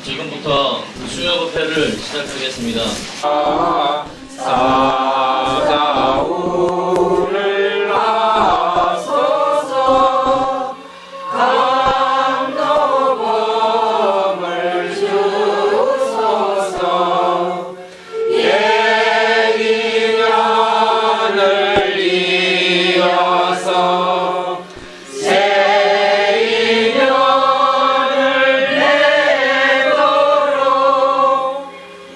지금부터 수요법회를 시작하겠습니다. 사자우를 나서서 감로범을 주소서 예비년을 이어서 새인년을 내도록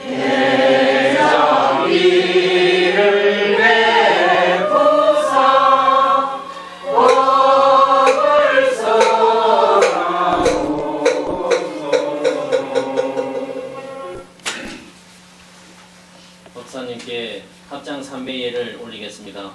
대자비를 베푸사 복을 써나오소. 법사님께 합장 3배예를 올리겠습니다.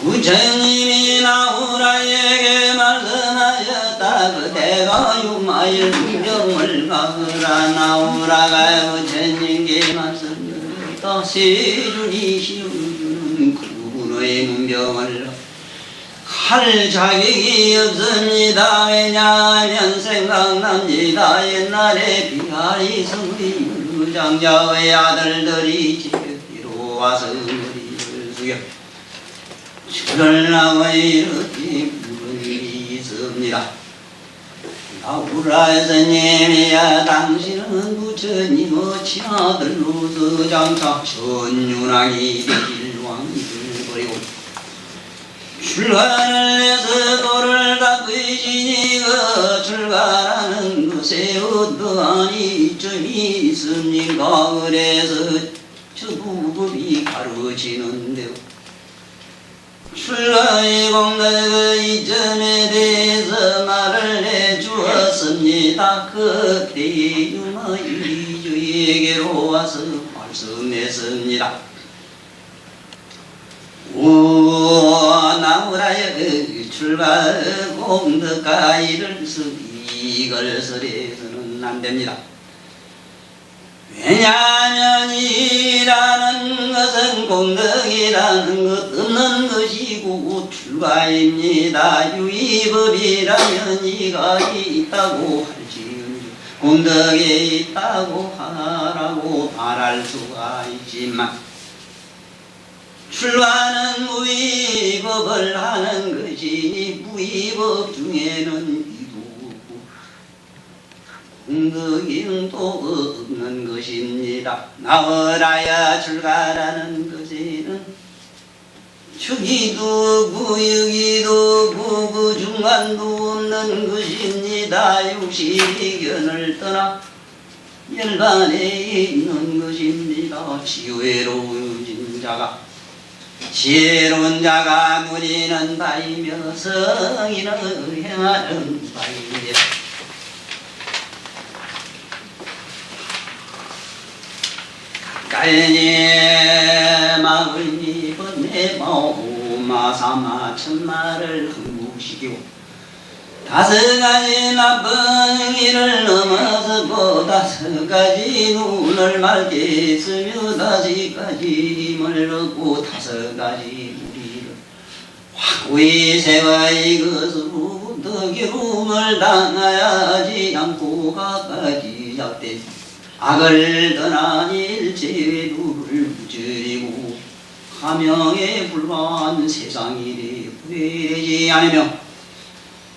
부처님이 나우라에게 말씀하셨다. 그대가 유마의 중정을 막으라. 나우라가 부처님께 말씀드렸다. 세준이 시우주는 그분의 문병을 할 자격이 없습니다. 왜냐하면 생각납니다. 옛날에 비하리 성의 유장자의 아들들이 집에로 와서 머리를 숙여 출을 이렇게 물이 있습니다. 나우라 스님이야, 당신은 부처님의 친아들로서 장차 천윤왕이 되길 왕이를 버리고 출가를 해서 도를 닦으시니 그 출가라는 것에 어떠한 이점이 있습니까? 그래서 저부법이 가르치는데요. 출가의 공덕의 이점에 대해서 말을 해주었습니다. 그때의 유마유리주에게로 와서 말씀했습니다. 오 나무라의 출가 공덕가 이를서 이걸 설해서는 안됩니다. 왜냐하면 이라는 것은 공덕이라는 것 없는 것이고 출가입니다. 유의법이라면 이가 있다고 할지언정 공덕이 있다고 하라고 말할 수가 있지만 출가는 무의법을 하는 것이니 무의법 중에는 공덕이도 없는 것입니다. 나와라야 출가라는 것에는 축이도 구육이도 없고 그 중간도 없는 것입니다. 육식견을 떠나 열반에 있는 것입니다. 지혜로운 자가 누리는 바이며 성인을 행하는 바이며 가까이에 마을이 번내 마오마사마 천마를 흥무시키고 다섯 가지 나쁜 일을 넘어서 다섯 가지 눈을 맑게 쓰며 다섯 가지 힘을 얻고 다섯 가지 무리를 확고히 세워 이것으로 덕이rum을 당하지 않고 가까지 잡되 악을 떠나 일제도를 무찌르고 하명에 불과한 세상이 되지 않으며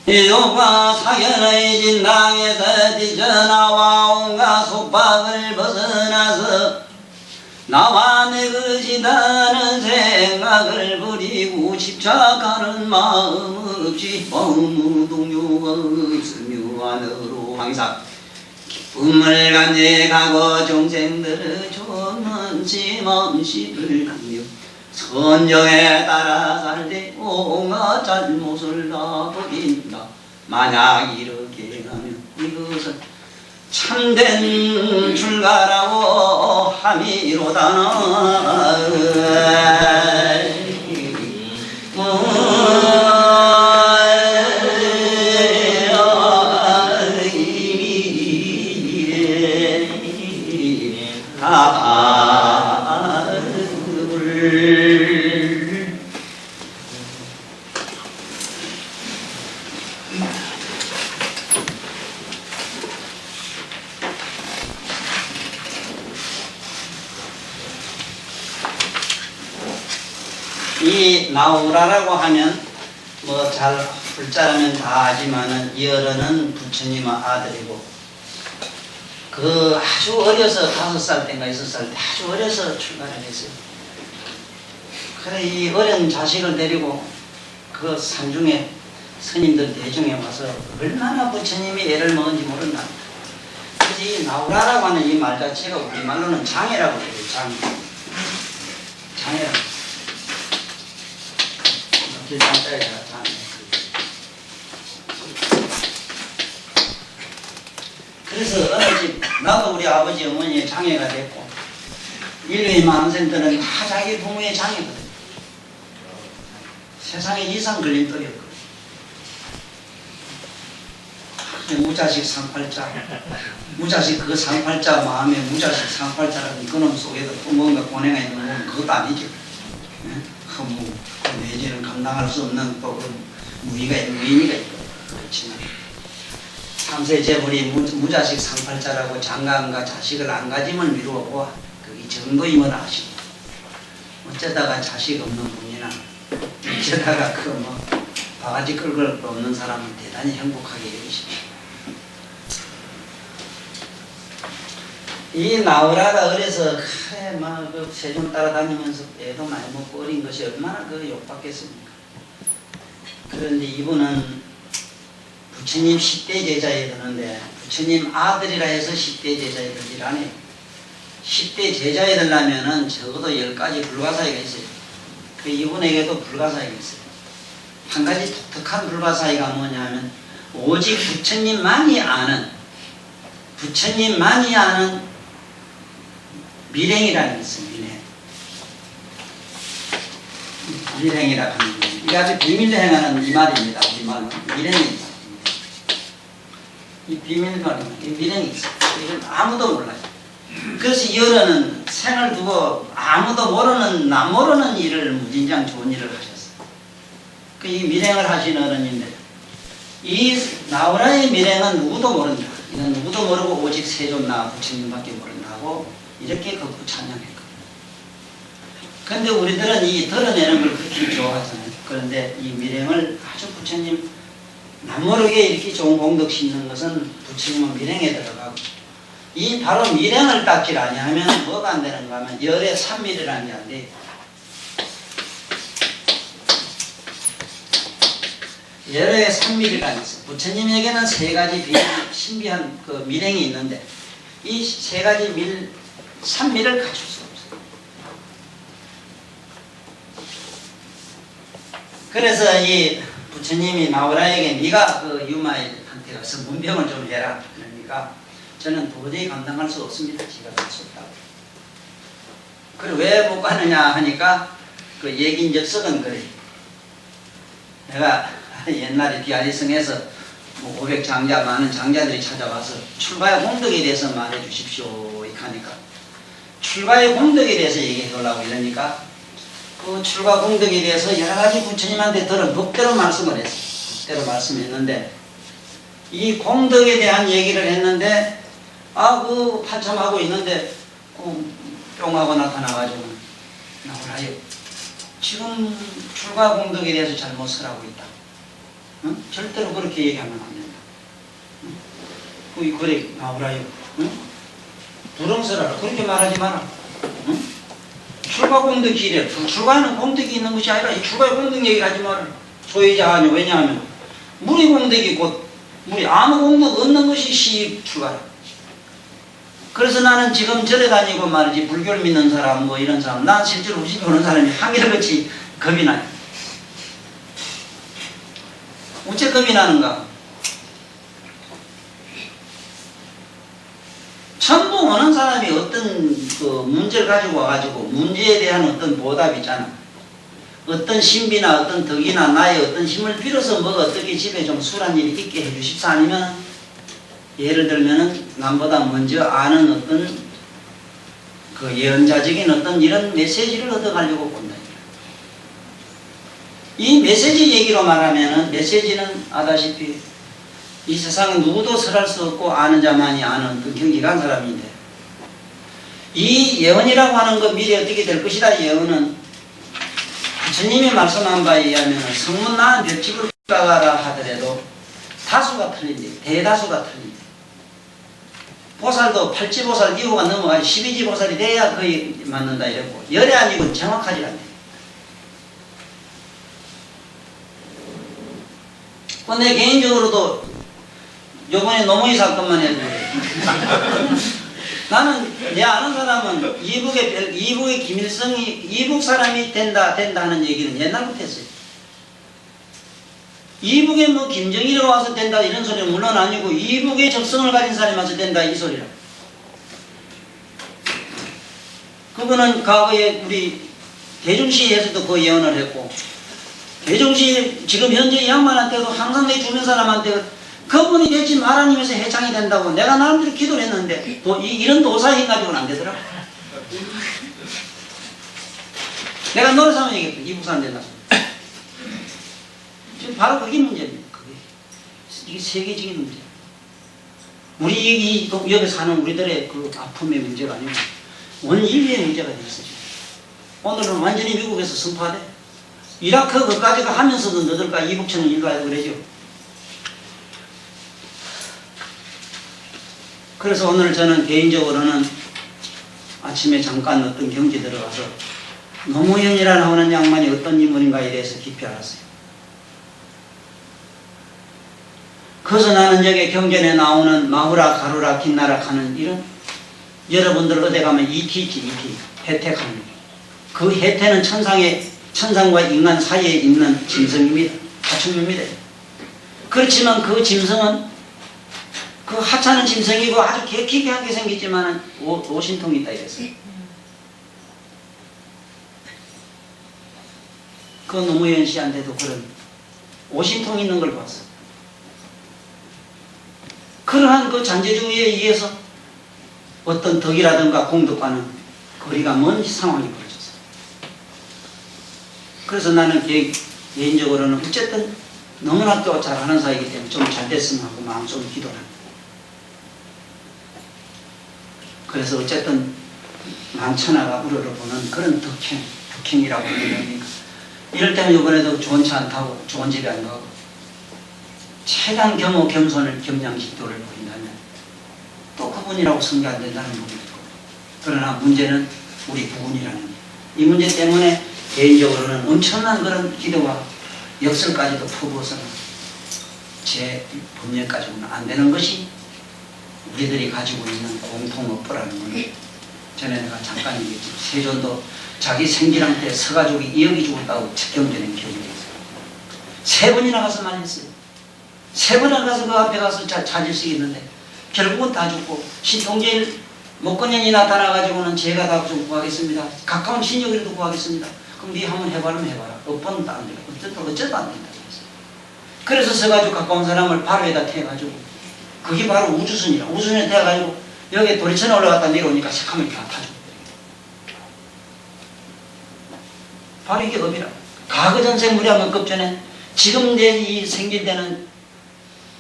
이욕과 사견의 진당에서 뛰쳐나와 온갖 속박을 벗어나서 나와 내 것이다는 생각을 버리고 집착하는 마음 없이 법무동료의 승유한으로 항상 기쁨을 간직하고 종생들의 좋은 심음식을 강며 선정에 따라 살되 온갖 잘못을 다 버린다. 만약 이렇게 하면 이것은 참된 출가라고 함이로다. 이 나오라라고 하면 뭐 잘 불자라면 다 아지만은 이 어른은 부처님의 아들이고 그 아주 어려서 5살 때인가 6살 때 아주 어려서 출가를 했어요. 그래 이 어린 자식을 데리고 그 산중에 스님들 대중에 와서 얼마나 부처님이 애를 먹은지 모른다. 그래서 이 나오라라고 하는 이 말 자체가 우리말로는 장애라고 해요. 장애라고. 길상자에 장애. 그래서 어느 집 나도 우리 아버지 어머니의 장애가 됐고 인류의 많은 생들은 다 자기 부모의 장애거든. 세상에 이상 걸림돌이 없거든. 무자식 상팔자 무자식 그 상팔자 마음에 무자식 상팔자라는 그놈 속에도 또 뭔가 고뇌가 있는 건 그것도 아니죠. 허무 내지는 감당할 수 없는 또 무의가 있고 그렇지만 삼세 재벌이 무자식 상팔자라고 장가안가 자식을 안 가짐을 미루어 보아 그게 정도임을 아시고 어쩌다가 자식 없는 분이나 어쩌다가 그 뭐 바가지 끌걸 없는 사람은 대단히 행복하게 여기십시오. 이 나오라가 어려서 그래 막 그 세종 따라다니면서 애도 많이 먹고 어린 것이 얼마나 그 욕받겠습니까. 그런데 이분은 부처님 10대 제자에 드는데 부처님 아들이라 해서 10대 제자에 들질 않아요. 10대 제자에 들려면은 적어도 10가지 불가사의가 있어요. 그 이분에게도 불가사의가 있어요. 한 가지 독특한 불가사의가 뭐냐면 오직 부처님만이 아는 밀행이라는 게 있어요. 밀행이라고 하는 게 이게 아주 비밀로 행하는 이 말입니다. 우리말로 밀행입니다. 이 비밀말은 이 밀행이 있어요. 이건 아무도 몰라요. 그래서 이 어른은 생을 두고 아무도 모르는 남 모르는 일을 무진장 좋은 일을 하셨어요. 그 이 밀행을 하신 어른인데 이 나오라의 밀행은 누구도 모른다. 이건 누구도 모르고 오직 세존나 부처님밖에 모른다고 이렇게 걷고 찬양했거든요. 그런데 우리들은 이 드러내는 걸 그렇게 좋아하잖아요. 그런데 이 밀행을 아주 부처님 남모르게 이렇게 좋은 공덕 싣는 것은 부처님은 밀행에 들어가고 이 바로 밀행을 닦질 아니하면 뭐가 안 되는가 하면 열의 산밀이라는 게 안 돼요. 열의 산밀이라는 게 있어요. 부처님에게는 3가지 신비한 그 밀행이 있는데 이 세 가지 산미를 갖출 수 없어요. 그래서 이 부처님이 나우라에게 네가 그 유마일한테 가서 문병을 좀 해라. 그러니까 저는 도저히 감당할 수 없습니다. 제가 할 수 없다고. 그래 왜 못 가느냐 하니까 그 얘기인적석은 그래. 내가 옛날에 비아리성에서 500장자 많은 장자들이 찾아와서 출가의 공덕에 대해서 말해 주십시오 이렇게 하니까 출가의 공덕에 대해서 얘기해 달라고 이러니까 그 출가 공덕에 대해서 여러 가지 부처님한테 들은 법대로 말씀을 했어요. 법대로 말씀했는데 이 공덕에 대한 얘기를 했는데 그 한참하고 있는데 뿅하고 나타나가지고 나오라요. 지금 출가 공덕에 대해서 잘못 설하고 있다. 응? 절대로 그렇게 얘기하면 안 된다. 응? 그래 나오라요. 응? 부렁설하라. 그렇게 말하지 마라. 응? 출가 공덕이 이래. 출가는 공덕이 있는 것이 아니라 이 출가의 공덕 얘기를 하지 마라. 소유자 아니요. 왜냐하면 무리 공덕이 곧 아무 공덕 없는 것이 시 출가라. 그래서 나는 지금 절에 다니고 말이지 불교를 믿는 사람 뭐 이런 사람 난 실제로 우시 보는 사람이 한결같이 겁이 나요. 어째 겁이 나는가? 전부 어느 사람이 어떤 그 문제를 가지고 와가지고 문제에 대한 어떤 보답이 있잖아. 어떤 신비나 어떤 덕이나 나의 어떤 힘을 빌어서 뭐가 어떻게 집에 좀 술한 일이 있게 해주십사 아니면 예를 들면은 남보다 먼저 아는 어떤 그 예언자적인 어떤 이런 메시지를 얻어가려고 본다. 이 메시지 얘기로 말하면은 메시지는 아다시피 이 세상에 누구도 설할 수 없고 아는 자만이 아는 그 경기간 사람인데 이 예언이라고 하는 건 미래 어떻게 될 것이다. 예언은 주님이 말씀한 바에 의하면 성문 나은 벽집을 가가라 하더라도 다수가 틀린데 대다수가 틀린데 보살도 8지보살 이후가 넘어가지 12지보살이 돼야 거의 맞는다 이랬고 열애 아니고 정확하지 않네. 근데 개인적으로도 요번에 노무이 사건만 해도 나는 내 아는 사람은 이북의 김일성이 이북 사람이 된다 하는 얘기는 옛날부터 했어요. 이북에 뭐 김정일이 와서 된다 이런 소리는 물론 아니고 이북의 적성을 가진 사람이 와서 된다 이 소리라. 그거는 과거에 우리 대중시에서도 그 예언을 했고 대중시 지금 현재 이 양반한테도 항상 내 주변 사람한테 그분이 됐지 하나님에서 해창이 된다고 내가 나름대로 기도를 했는데 이런 도사인 가지고는 안 되더라. 내가 노래사만 얘기했어. 이북 사람 된다. 지금 바로 그게 문제입니다. 이게 세계적인 문제야. 우리 여기 사는 우리들의 그 아픔의 문제가 아니고 온 인류의 문제가 되었어. 오늘은 완전히 미국에서 선포하대. 이라크 그까지가 하면서도 너들과 이북처럼 일로 하고 그러죠. 그래서 오늘 저는 개인적으로는 아침에 잠깐 어떤 경지 들어가서 노무현이라 하는 양반이 어떤 인물인가에 대해서 깊이 알았어요. 그래서 나는 여기 경전에 나오는 마후라, 가루라, 긴나라 하는 이런 여러분들 어디 가면 이티 있지, 이티. 혜택하는 그 혜택은 천상과 인간 사이에 있는 짐승입니다. 하천입니다. 그렇지만 그 짐승은 그 하찮은 짐승이고 아주 기괴하게 생겼지만 오신통이 있다 이랬어요. 그 노무현 씨한테도 그런 오신통이 있는 걸 봤어. 그러한 그 잔재주의에 의해서 어떤 덕이라든가 공덕과는 거리가 먼 상황이 벌어졌어. 그래서 나는 개인적으로는 어쨌든 너무나 또 잘하는 사이기 때문에 좀 잘 됐으면 하고 마음속으로 기도를 합니다. 그래서 어쨌든 만천하가 우러러보는 그런 덕행이라고 하는 거니까 이럴 때는 이번에도 좋은 차 안 타고 좋은 집에 안 가고 최대한 겸허 겸손을 겸양식도를 보인다면 또 그분이라고 성교 안 된다는 부분이 있고 그러나 문제는 우리 부군이라는 이 문제 때문에 개인적으로는 엄청난 그런 기도와 역설까지도 퍼부어서는 제 법령까지는 안 되는 것이 우리들이 가지고 있는 공통어뽀라는 건 전에 내가 잠깐 얘기했지. 세존도 자기 생기랑 때 서가족이 2억이 죽었다고 책경전에 기억이 있어요. 3번이나 가서 말했어요. 3번이나 가서 그 앞에 가서 자질식 있는데 결국은 다 죽고 신통제일 목건년이 나타나가지고는 제가 다 좀 구하겠습니다. 가까운 신적이라도 구하겠습니다. 그럼 네 한번 해봐라면 해봐라. 없번도 안 돼. 어쩌다 안 된다. 그래서 서가지고 가까운 사람을 바로에다 태워가지고 그게 바로 우주선이라. 우주선에 태워가지고 여기 도리천에 올라갔다 내려오니까 새카맣게 다 타죠. 바로 이게 업이라. 과거전생 무량업급 전에 지금 내 이 생길 때는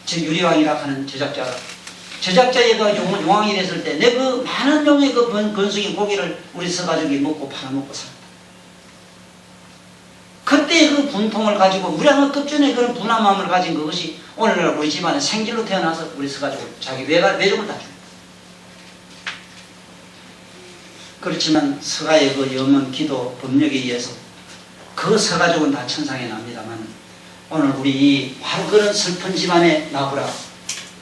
저 유리왕이라 하는 제작자의 그 용왕이 됐을 때 내 그 많은 종의 그 건숭이 고기를 우리 서가족이 먹고 팔아먹고 삽니다. 그때 그 분통을 가지고 무량업급 전에 그런 분한 마음을 가진 그것이 오늘날 우리 집안에 생길로 태어나서 우리 서가족을 자기 외족을 다 줍니다. 그렇지만 서가의 그 염원 기도 법력에 의해서 그 서가족은 다 천상에 납니다만 오늘 우리 바로 그런 슬픈 집안에 나오라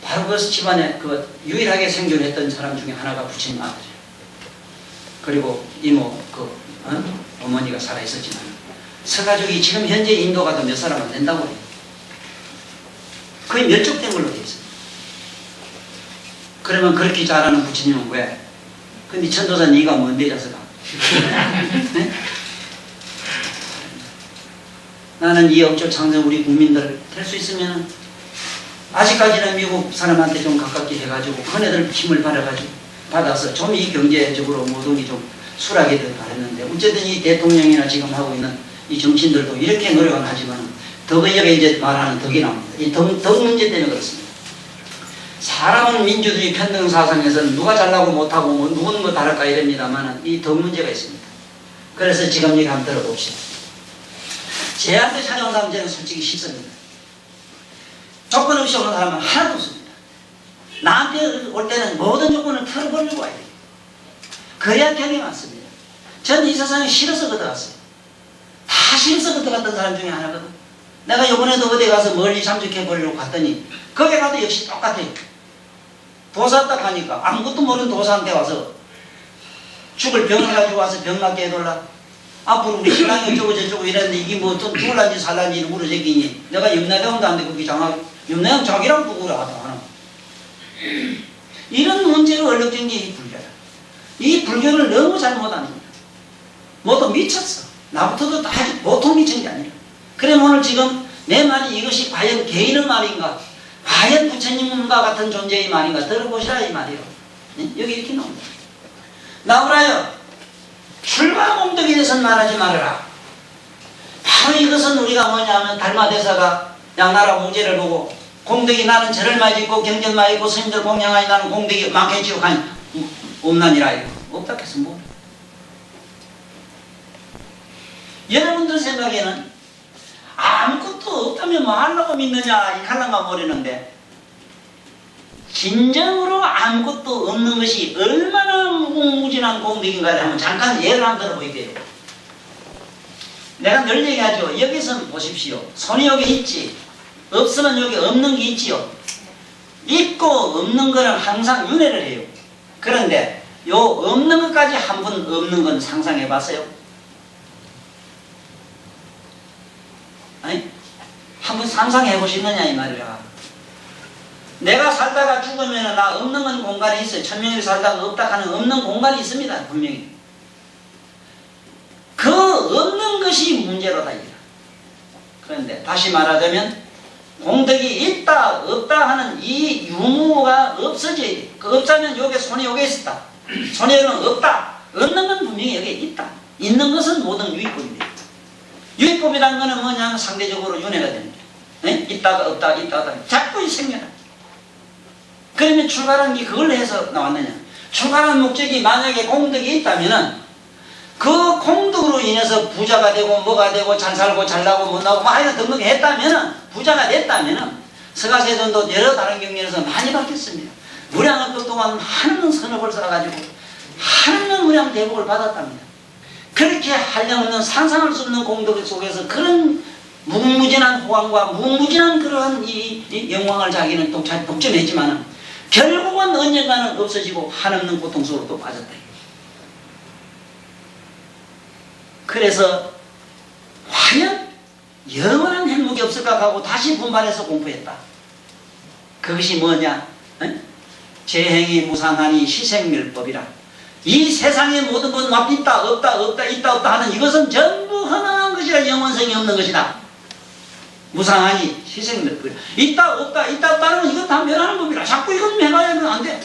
바로 그 집안에 그 유일하게 생존했던 사람 중에 하나가 부처님 아버지 그리고 이모 어머니가 살아있었지만 서가족이 지금 현재 인도 가도 몇 사람 안 된다고 해요. 거의 멸족된 걸로 되어 있습니다. 그러면 그렇게 잘하는 부처님은 왜? 근데 천도사 네가 뭔데 자서가? 네? 나는 이 업조 창조 우리 국민들 될 수 있으면 아직까지는 미국 사람한테 좀 가깝게 해가지고 그네들 힘을 받아서 좀 이 경제적으로 모든 좀 수락이 되길 바랬는데 어쨌든 이 대통령이나 지금 하고 있는 이 정치인들도 이렇게 노력은 하지만 덕의역에 이제 말하는 덕이 나옵니다. 이 덕 문제 때문에 그렇습니다. 사람은 민주주의 평등사상에서는 누가 잘나고 못하고 뭐 누구는 뭐 다를까 이럽니다만 이 덕 문제가 있습니다. 그래서 지금 얘기 한번 들어봅시다. 제한테 찾아온 사람 저는 솔직히 싫습니다. 조건 없이 오는 사람은 하나도 없습니다. 나한테 올 때는 모든 조건을 털어버리고 와야 돼요. 그래야 격이 많습니다. 저는 이 세상에 싫어서 걷어갔어요. 다 싫어서 걷어갔던 사람 중에 하나거든. 내가 이번에도 어디 가서 멀리 참석해보려고 갔더니 거기 가도 역시 똑같아요. 도사 딱 하니까 아무것도 모르는 도사한테 와서 죽을 병을 가지고 와서 병 낫게 해달라. 앞으로 우리 신랑이 어쩌고 저쩌고 이랬는데 이게 뭐 좀 죽을란지 살란지 물어제기니 내가 염라대왕도 안 돼 거기 염라대왕 자기랑 누구라 하다. 이런 문제로 얼룩진 게 이 불교야. 이 불교를 너무 잘못합니다. 모두 미쳤어. 나부터도 아주 보통 미친 게 아니라. 그래 오늘 지금 내 말이 이것이 과연 개인의 말인가 과연 부처님과 같은 존재의 말인가 들어보시라 이 말이에요. 네? 여기 이렇게 나옵니다. 나오라요. 출가공덕에 대해서는 말하지 말아라. 바로 이것은 우리가 뭐냐면 달마대사가 양나라 문제를 보고 공덕이 나는 절을 많이 짓고 경전 많이 짓고 스님들 공양하니 나는 공덕이 많겠지요. 아니 없나니라 이거. 없다 해서 뭐. 여러분들 생각에는 아무것도 없다면 뭐 하려고 믿느냐 이 칼랑가 버리는데 진정으로 아무것도 없는 것이 얼마나 무궁무진한 공덕인가를 한번 잠깐 예를 한번 들어보게요. 내가 늘 얘기하죠. 여기서 보십시오. 손이 여기 있지. 없으면 여기 없는 게 있지요. 있고 없는 거는 항상 윤회를 해요. 그런데 요 없는 것까지 한 번 없는 건 상상해 봤어요? 아니? 한번 상상해 보시느냐 이 말이야. 내가 살다가 죽으면 나 없는 건 공간이 있어요. 천명이 살다가 없다 하는 없는 공간이 있습니다. 분명히. 그 없는 것이 문제로다 이거야. 그런데 다시 말하자면 공덕이 있다 없다 하는 이 유무가 없어져야 돼. 그 없자면 여기 손이 여기 있었다. 손이 여기는 없다. 없는 건 분명히 여기 있다. 있는 것은 모든 유의법입니다. 유의법이라는 것은 뭐냐 상대적으로 윤회가 됩니다. 네? 있다가 없다 있다가 없다. 자꾸 생겨나. 그러면 출가라는 게 그걸 해서 나왔느냐. 출가라는 목적이 만약에 공덕이 있다면은 그 공덕으로 인해서 부자가 되고 뭐가 되고 잘 살고 잘 나고 못 나고 뭐 하여간 등등 했다면은 부자가 됐다면은 서가세존도 여러 다른 경전에서 많이 바뀌었습니다. 무량업급 동안 많은 선업을 쌓아가지고 하는 무량 대복을 받았답니다. 그렇게 하려면 상상할 수 없는 공덕 속에서 그런 무궁무진한 호황과 무궁무진한 그러한 이 영광을 자기는 독점했지만은 결국은 언젠가는 없어지고 한없는 고통 속으로 또 빠졌다. 그래서 과연 영원한 행복이 없을까 하고 다시 분발해서 공부했다. 그것이 뭐냐? 재행이 무상하니 희생멸법이라. 이 세상의 모든 것 있다 없다 없다 있다 없다 하는 이것은 전부 허망한 것이라. 영원성이 없는 것이다. 무상하니 희생멸법이라. 있다 없다 있다 없다 하는 건 이건 다 멸하는 법이라. 자꾸 이건 멸하면 안 돼.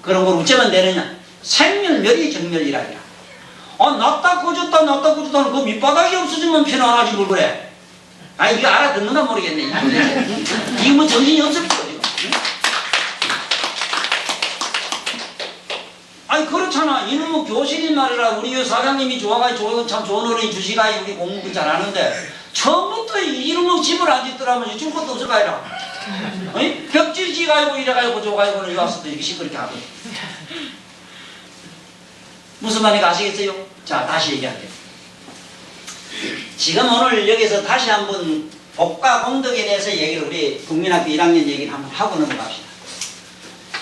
그런 걸 어쩌면 되느냐? 생멸멸이 정멸이라니라. 낫다 꺼졌다 낫다 꺼졌다 하는 그 밑바닥이 없어지면 편안하지 뭘 그래. 이거 알아듣는가 모르겠네. 이거 뭐 정신이 없을 거야. 그렇잖아. 이놈의 교실인 말이라. 우리 사장님이 좋아가지고 참 좋은 어른이 주시가 우리 공부 잘하는데 처음부터 이놈의 집을 안 짓더라면 줄 것도 없을 거야. 벽질 지가지고 이래가지고 저가지고는 여기 와서도 이렇게 시끄럽게 하고. 무슨 말인지 아시겠어요? 자, 다시 얘기할게요. 지금 오늘 여기서 다시 한번 복과 공덕에 대해서 얘기를 우리 국민학교 1학년 얘기를 한번 하고 넘어갑시다.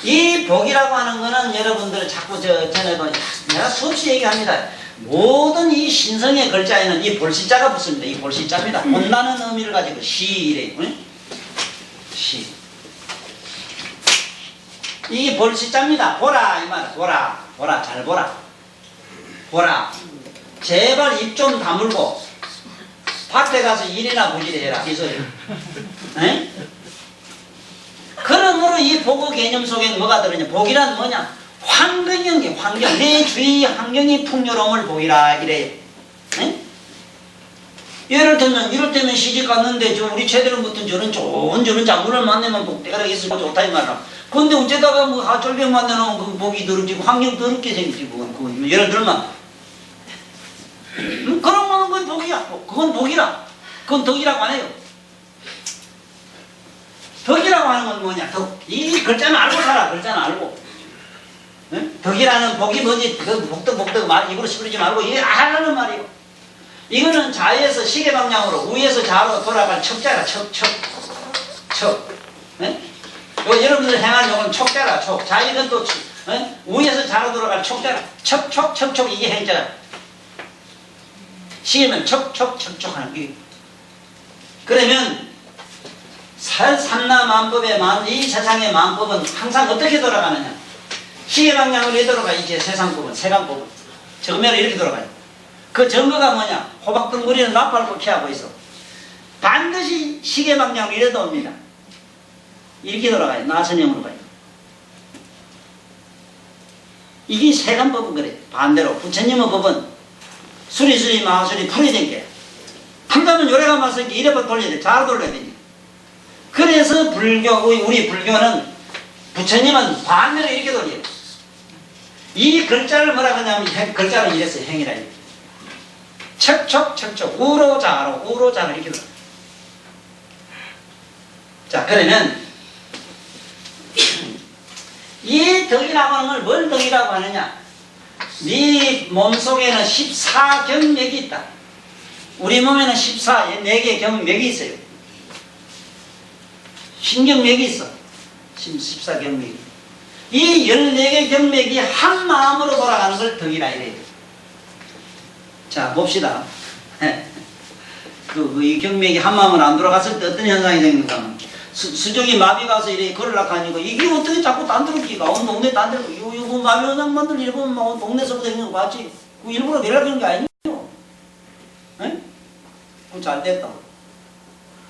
이 복이라고 하는 거는 여러분들 자꾸 전에도 내가 수없이 얘기합니다. 모든 이 신성의 글자에는 이 볼시자가 붙습니다. 이 볼시자입니다. 본다는 의미를 가지고 시이래. 시. 이 볼시자입니다. 보라 이 말. 보라 잘 보라. 보라. 제발 입 좀 다물고 밭에 가서 일이나 부지해라. 이 소리. 그러므로 이 복의 개념 속에 뭐가 들어있냐? 복이란 뭐냐? 환경이 환경. 내 주위 환경이 풍요로움을 복이라 이래요. 예를 들면 시집 갔는데 우리 최대로 붙은 저런 좋은 저런 장군을 만나면 복대가 있으면 좋다 이 말이야. 근데 어쩌다가 뭐 하철병 만나놓은 그 복이 더럽지고 환경 더럽게 생기고 예를 들면 그런 거는 그건 복이야. 그건 복이라. 그건 덕이라고 안 해요. 덕이라고 하는 건 뭐냐? 덕. 이 글자는 알고 살아. 글자는 알고. 덕이라는 복이 뭐지? 그 복덕 말 입으로 시부리지 말고 이게 알라는 말이에요. 이거는 좌에서 시계 방향으로 우에서 좌로 돌아갈 척자라. 척. 여러분들 행하는 요건 척자라. 척. 좌에는 또 우에서 좌로 돌아갈 척자라. 척 이게 행자라. 시계면 척 하는 게. 그러면 삼라만법의 이 세상의 만법은 항상 어떻게 돌아가느냐? 시계 방향으로 이렇게 돌아가. 이제 세상법은 세간법은 정면으로 이렇게 돌아가요. 그 증거가 뭐냐? 호박덩구리는 나팔고 키하고 있어. 반드시 시계 방향으로 이래 돕니다. 이렇게 돌아가요. 나선형으로 가요. 이게 세간법은 그래. 반대로 부처님의 법은 수리수리 마수리 풀이 된 게. 풀다면 요래가 맞으니까 이래만 돌려야 돼. 잘 돌려야 되니까. 그래서 우리 불교는 부처님은 반대로 이렇게 돌려요. 이 글자를 뭐라 하냐면 글자를 이랬어요. 행이라. 척 우로자로 이렇게 돌아요. 자, 그러면 이 덕이라고 하는 걸 뭘 덕이라고 하느냐? 네 몸속에는 14경맥이 있다. 우리 몸에는 4개의 경맥이 있어요. 신경맥이 있어. 14경맥이. 이 14개 경맥이 한 마음으로 돌아가는 걸 덕이라 이래요. 자, 봅시다. 이 경맥이 한 마음으로 안 돌아갔을 때 어떤 현상이 생기는가 하면 수족이 마비가 와서 이렇게 걸으려고 하니까 이게 어떻게 자꾸 딴 데로 끼가? 온 동네 딴 데로 이거 마비 원장만들 일본 동네서부터 생긴 거 맞지? 그 일부러 내려가는 게 아니에요. 잘 됐다.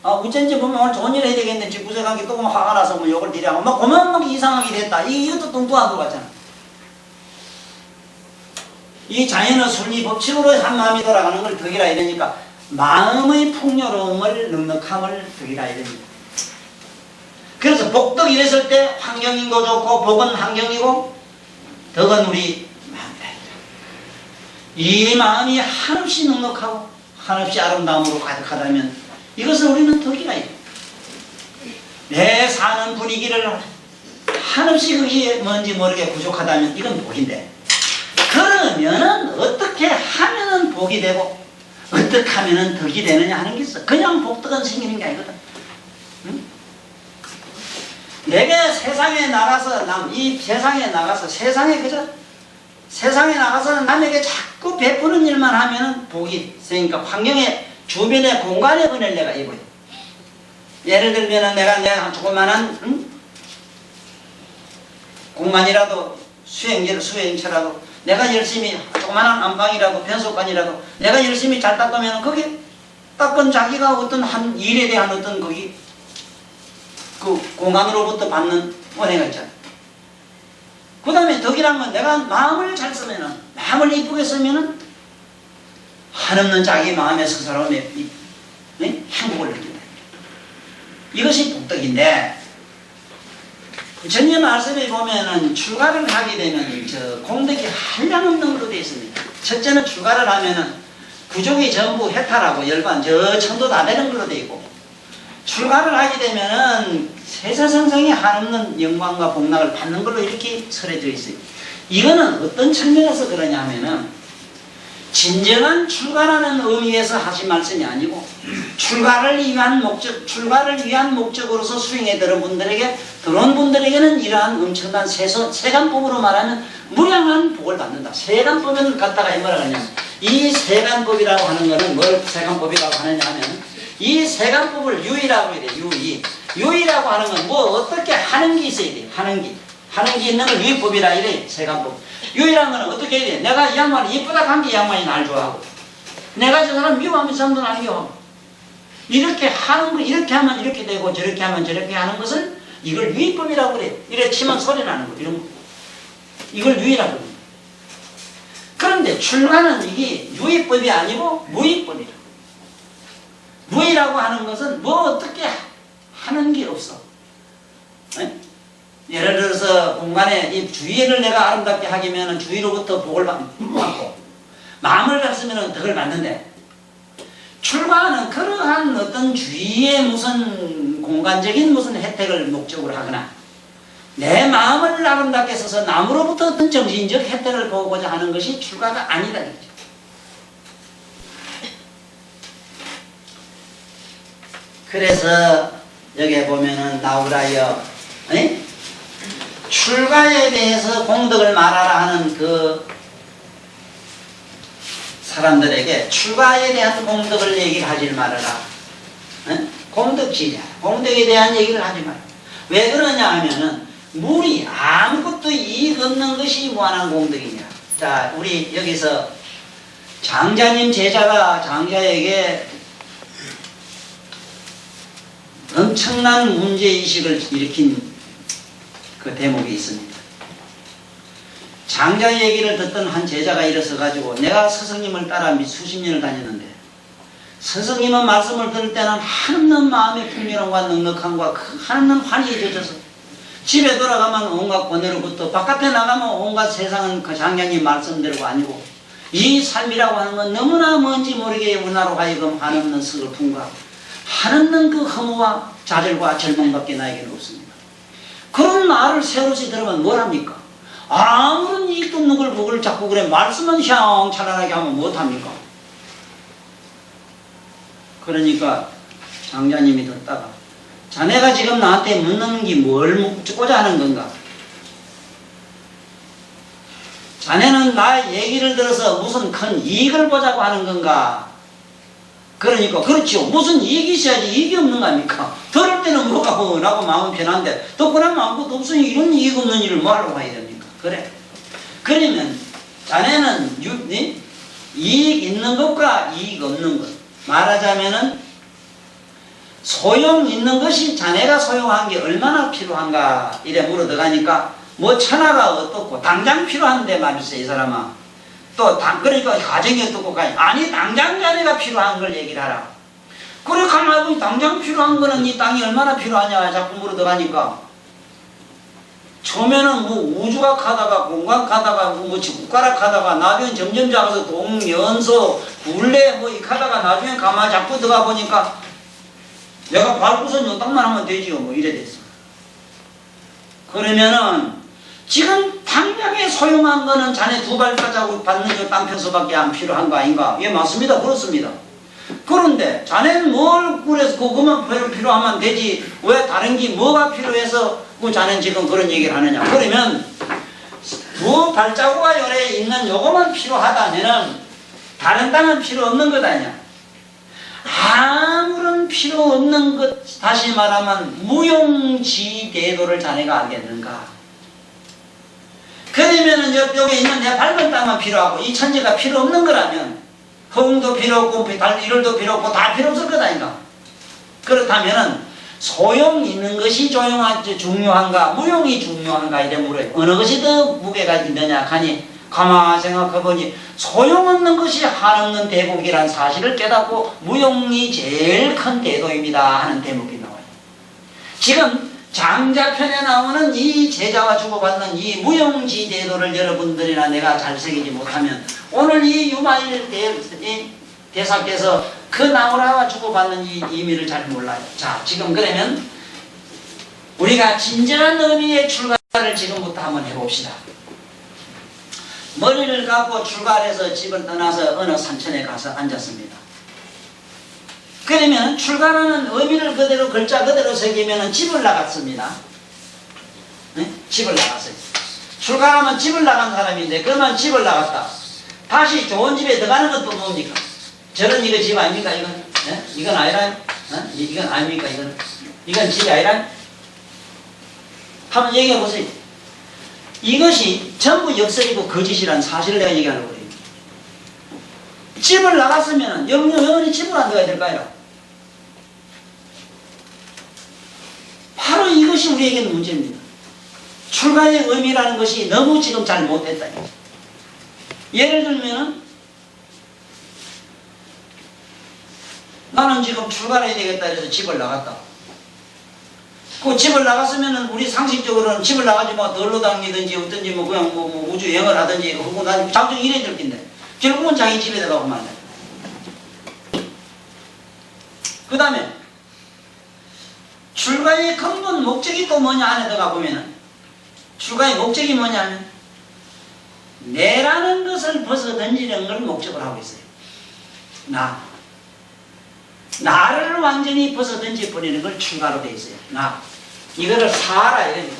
어쩐지 보면 오늘 좋은 일 해야 되겠네. 집구석한 게 조금 화가 나서 뭐 욕을 드리고 막 보면 막 이상하게 됐다. 이것도 뚱뚱 안 들어갔잖아. 이 자연의 순리 법칙으로 한 마음이 돌아가는 걸 덕이라 이러니까 마음의 풍요로움을 넉넉함을 덕이라 이럽니다. 그래서 복덕 이랬을 때 환경인도 좋고 복은 환경이고 덕은 우리 마음이다. 이 마음이 한없이 넉넉하고 한없이 아름다움으로 가득하다면 이것을 우리는 덕이라 해요. 내 사는 분위기를 한없이 그게 뭔지 모르게 부족하다면 이건 복인데 그러면은 어떻게 하면은 복이 되고 어떻게 하면은 덕이 되느냐 하는 게 있어. 그냥 복덕은 생기는 게 아니거든. 응? 내가 세상에 나가서 이 세상에 나가서 세상에 나가서 남에게 자꾸 베푸는 일만 하면은 복이 있으니까 환경에 주변의 공간의 은혜를 내가 입어요. 예를 들면은 내가 조그만한 공간이라도 수행처라도 내가 열심히 조그만한 안방이라도 변속관이라도 내가 열심히 잘 닦으면 거기 닦은 자기가 어떤 한 일에 대한 어떤 거기 그 공간으로부터 받는 은혜가 있잖아요. 그 다음에 덕이란 건 내가 마음을 잘 쓰면은 마음을 이쁘게 쓰면은 한없는 자기 마음에서 그 사람의 행복을 느낀다. 이것이 복덕인데 전년 말씀에 보면은 출가를 하게 되면 공덕이 한량없는 걸로 되어 있습니다. 첫째는 출가를 하면은 부족이 전부 해탈하고 열반 저 천도 다 되는 걸로 되어 있고, 출가를 하게 되면은 세사성성이 한없는 영광과 복락을 받는 걸로 이렇게 설해져 있어요. 이거는 어떤 측면에서 그러냐 하면은 진정한 출가라는 의미에서 하신 말씀이 아니고 출가를 위한 목적으로서 수행에 들어온 분들에게는 이러한 엄청난 세간법으로 말하면 무량한 복을 받는다. 세간법은 갖다가 뭐라고 하냐면 이 세간법이라고 하는 것은 뭘 세간법이라고 하느냐 하면 이 세간법을 유의라고 해야 돼. 유의라고 하는 건 뭐 어떻게 하는 게 있어야 돼. 하는 게 있는 걸 유의법이라 이래. 세간법. 유의라는 건 어떻게 해야 돼. 내가 이 양반이 이쁘다 한 게 이 양반이 날 좋아하고 내가 저 사람 미워하면 이 사람도 날 미워하고 이렇게 하는 거 이렇게 하면 이렇게 되고 저렇게 하면 저렇게 하는 것을 이걸 유의법이라고 그래. 이래 치면 소리 나는 거 이런 거. 이걸 유의라고 그래. 그런데 출가는 이게 유의법이 아니고 무의법이라. 무의라고 하는 것은 뭐 어떻게 하는 게 없어. 네? 예를 들어서 공간에 이 주의를 내가 아름답게 하기면 주의로부터 복을 받고 마음을 갔으면 덕을 받는데, 출가는 그러한 어떤 주의의 무슨 공간적인 무슨 혜택을 목적으로 하거나 내 마음을 아름답게 써서 남으로부터 어떤 정신적 혜택을 보고자 하는 것이 출가가 아니다. 그래서 여기에 보면은 나오라여 출가에 대해서 공덕을 말하라 하는 그 사람들에게 출가에 대한 공덕을 얘기를 하지 말아라. 공덕지냐 공덕에 대한 얘기를 하지 마라. 왜 그러냐 하면은 물이 아무것도 이익 없는 것이 무한한 공덕이냐. 자, 우리 여기서 장자님 제자가 장자에게 엄청난 문제의식을 일으킨 그 대목이 있습니다. 장자 얘기를 듣던 한 제자가 일어서가지고 내가 스승님을 따라 수십 년을 다녔는데 스승님은 말씀을 들을 때는 한없는 마음의 풍요로움과 넉넉함과 한없는 환희에 젖어서 집에 돌아가면 온갖 권해로부터 바깥에 나가면 온갖 세상은 그 장자님 말씀대로가 아니고 이 삶이라고 하는 건 너무나 뭔지 모르게 우리나라로 하여금 한없는 슬픔과 한없는 그 허무와 좌절과 절망밖에 나에게는 없습니다. 그런 말을 새로이 들으면 뭘 합니까? 아무런 이익도 없는 걸 그걸 자꾸 그래 말씀만 샹찬란하게 하면 못합니까? 그러니까 장자님이 듣다가 자네가 지금 나한테 묻는 게 뭘 묻고자 하는 건가? 자네는 나의 얘기를 들어서 무슨 큰 이익을 보자고 하는 건가? 그러니까 그렇죠. 무슨 이익이 있어야지 이익이 없는 거 아닙니까? 들을 때는 뭐가 라고 마음은 편한데 듣고 나면 아무것도 없으니 이런 이익 없는 일을 뭐 하려고 해야 됩니까? 그래. 그러면 자네는 이익 있는 것과 이익 없는 것 말하자면은 소용 있는 것이 자네가 소용한 게 얼마나 필요한가 이래 물어 들어가니까 뭐 천하가 어떻고 당장 필요한데 말이지 이 사람아. 또 그러니까 가정이 어떻고 아니 당장 자네가 필요한 걸 얘기를 하라. 그래 가만히 보니 당장 필요한 거는 이 땅이 얼마나 필요하냐 자꾸 물어 들어가니까 처음에는 뭐 우주가 가다가 공간 가다가 뭐 지구가락 가다가 나중에 점점 작아서 동연소 굴레 뭐 이 가다가 나중에 가만히 자꾸 들어가 보니까 내가 밟고선 요 땅만 하면 되지요 뭐 이래 됐어. 그러면은 지금 당장에 소용한 거는 자네 두 발자국 받는 저 땅편서밖에 안 필요한 거 아닌가? 예 맞습니다. 그렇습니다. 그런데 자네는 뭘 그래서 그것만 필요하면 되지 왜 다른 게 뭐가 필요해서 그 자넨 지금 그런 얘기를 하느냐. 그러면 두 발자국과 요래 있는 요거만 필요하다면은 다른 땅은 필요 없는 것 아니야. 아무런 필요 없는 것, 다시 말하면 무용지대도를 자네가 알겠는가. 그러면은 옆쪽에 있는 내 밟은 땅만 필요하고 이 천지가 필요 없는 거라면 허공도 필요 없고 일월도 필요 없고 다 필요 없을 것 아닌가. 그렇다면은 소용 있는 것이 중요한가 무용이 중요한가 이래 물어요. 어느 것이 더 무게가 있느냐 하니 가만히 생각해보니 소용없는 것이 한없는 대국이란 사실을 깨닫고 무용이 제일 큰 대도입니다 하는 대목이 나와요. 지금 장자편에 나오는 이 제자와 주고받는 이 무용지대도를 여러분들이나 내가 잘 새기지 못하면 오늘 이 유마일 대사께서 그 나무라와 주고받는 이 의미를 잘 몰라요. 자, 지금 그러면 우리가 진정한 의미의 출가를 지금부터 한번 해봅시다. 머리를 감고 출가해서 집을 떠나서 어느 산천에 가서 앉았습니다. 그러면 출가라는 의미를 그대로 글자 그대로 새기면 집을 나갔습니다. 네? 집을 나갔어요. 출가하면 집을 나간 사람인데 그러면 집을 나갔다. 다시 좋은 집에 들어가는 것도 뭡니까? 저런 이거 집 아닙니까? 이건? 네? 이건 아니라? 네? 이건 아닙니까? 이건 집이 아니라? 한번 얘기해 보세요. 이것이 전부 역설이고 거짓이라는 사실을 내가 얘기하는 거예요. 집을 나갔으면 영원히 집을 안 들어가야 될까요? 바로 이것이 우리에게는 문제입니다. 출가의 의미라는 것이 너무 지금 잘 못됐다. 예를 들면은 나는 지금 출가를 해야 되겠다 해서 집을 나갔다. 그 집을 나갔으면은 우리 상식적으로는 집을 나가지 뭐 덜로 다니든지 어떤지 뭐 그냥 뭐 우주 여행을 하든지 혹은 난 자주 이래 줄 텐데 결국은 자기 집에 들어가고 말이야. 그 다음에 출가의 근본 목적이 또 뭐냐 안에 들어가 보면은 출가의 목적이 뭐냐면 내라는 것을 벗어 던지는 걸 목적으로 하고 있어요. 나를 완전히 벗어 던져버리는 걸 출가로 되어 있어요. 이거를 사라 이래요.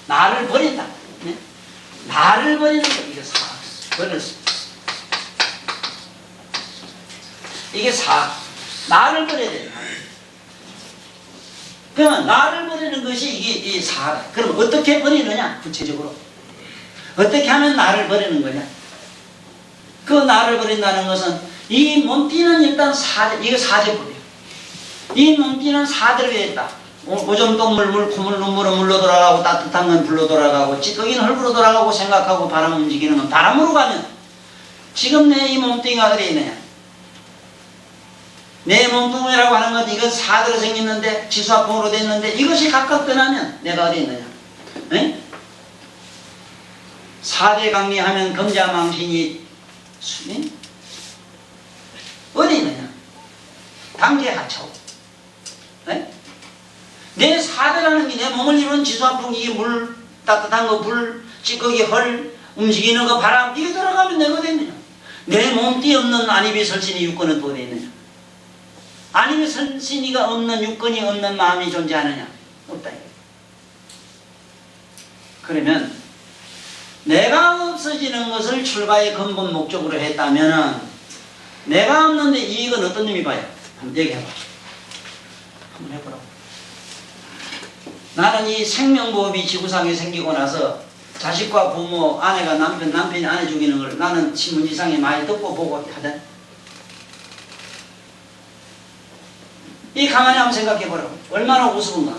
나를 버린다. 네? 나를 버리는 거 이게 버릴 수. 이게 나를 버려야 돼요. 그러면 나를 버리는 것이 이게 이 사다. 그럼 어떻게 버리느냐? 구체적으로 어떻게 하면 나를 버리는 거냐? 그 나를 버린다는 것은 이 몸띠는 일단 이거 사제법이에요. 이 몸띠는 사대로 되어 있다. 오줌똥물, 콧물, 눈물은 물로 돌아가고 따뜻한 건 불로 돌아가고 찌꺼기는 흙으로 돌아가고 생각하고 바람 움직이는 건 바람으로 가면 지금 내 이 몸뚱이가 어디에 있느냐? 내 몸뚱이라고 하는 것 이거 사대로 생겼는데 지수화풍으로 됐는데 이것이 각각 떠나면 내가 어디에 있느냐? 에? 사대강리 하면 금자망신이 어디 있느냐? 당제하초. 내 사대라는 게 내 몸을 이루는 지수화풍, 이게 물, 따뜻한 거, 불, 찌꺼기, 헐, 움직이는 거, 바람, 이게 들어가면 내가 어디 있느냐? 내 몸띠 없는 안입이 설신이 육건은 또 어디 있느냐? 안입이 설신이가 없는 육건이 없는 마음이 존재하느냐? 없다. 그러면 내가 없어지는 것을 출가의 근본 목적으로 했다면은 내가 없는데 이익은 어떤 놈이 봐요? 한번 얘기해봐. 한번 해보라고. 나는 이 생명보험이 지구상에 생기고 나서 자식과 부모, 아내가 남편이 아내 죽이는 걸 나는 신문지상에 많이 듣고 보고 하던. 이 가만히 한번 생각해보라고. 얼마나 우스운가.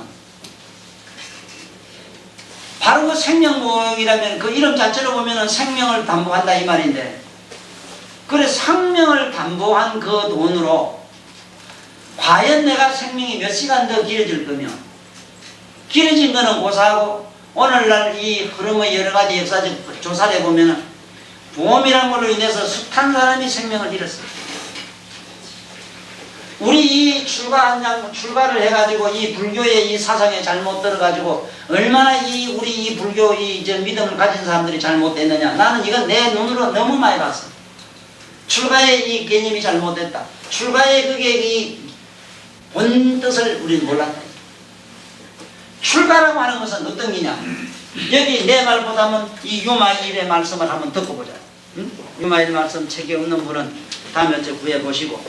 바로 그 생명보험이라면 그 이름 자체로 보면은 생명을 담보한다 이 말인데, 그래 생명을 담보한 그 돈으로 과연 내가 생명이 몇 시간 더 길어질 거면, 길어진 거는 고사하고 오늘날 이 흐름의 여러 가지 역사적 조사를 보면은 보험이란 걸로 인해서 숱한 사람이 생명을 잃었어요. 우리 이 출가를 해가지고 이 불교의 이 사상에 잘못 들어가지고 얼마나 우리 이 불교 믿음을 가진 사람들이 잘못됐느냐. 나는 이건 내 눈으로 너무 많이 봤어. 출가의 이 개념이 잘못됐다. 출가의 그게 이 본 뜻을 우리는 몰랐다. 출가라고 하는 것은 어떤 게냐? 여기 내 말보다는 이 유마일의 말씀을 한번 듣고 보자. 응? 유마일 말씀 책에 없는 분은 다음에 저 구해보시고.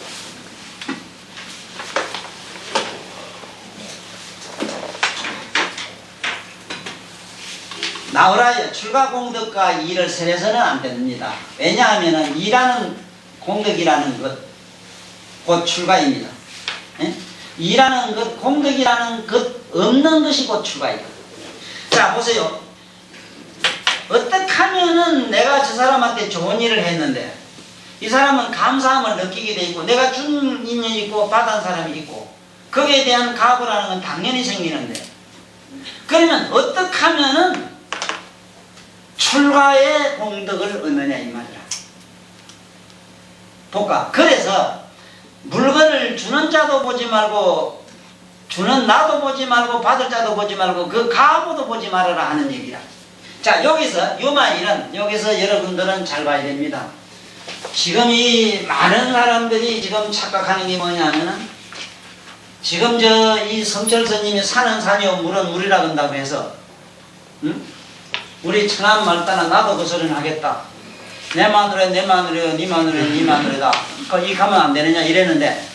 나오라여 출가 공덕과 일을 세려서는 안 됩니다. 왜냐하면 일하는 공덕이라는 것, 곧 출가입니다. 예? 일하는 것, 공덕이라는 것 없는 것이 곧 출가이다. 자, 보세요. 어떻게 하면은 내가 저 사람한테 좋은 일을 했는데 이 사람은 감사함을 느끼게 돼 있고 내가 준 인연이 있고 받은 사람이 있고 거기에 대한 각오라는 건 당연히 생기는데 그러면 어떻게 하면은 출가의 공덕을 얻느냐 이 말이라. 볼까? 그래서 물건을 주는 자도 보지 말고 주는 나도 보지 말고 받을 자도 보지 말고 그 가보도 보지 말아라 하는 얘기야. 자, 여기서 유마일은 여기서 여러분들은 잘 봐야 됩니다. 지금 이 많은 사람들이 지금 착각하는 게 뭐냐면은 지금 저 이 성철 스님이 산은 산이요 물은 물이라 한다고 해서 응? 우리 천안 말따나 나도 그 소리는 하겠다. 내 마누라 내 마누라 네 마누라 네 마누라다. 이 가면 안 되느냐 이랬는데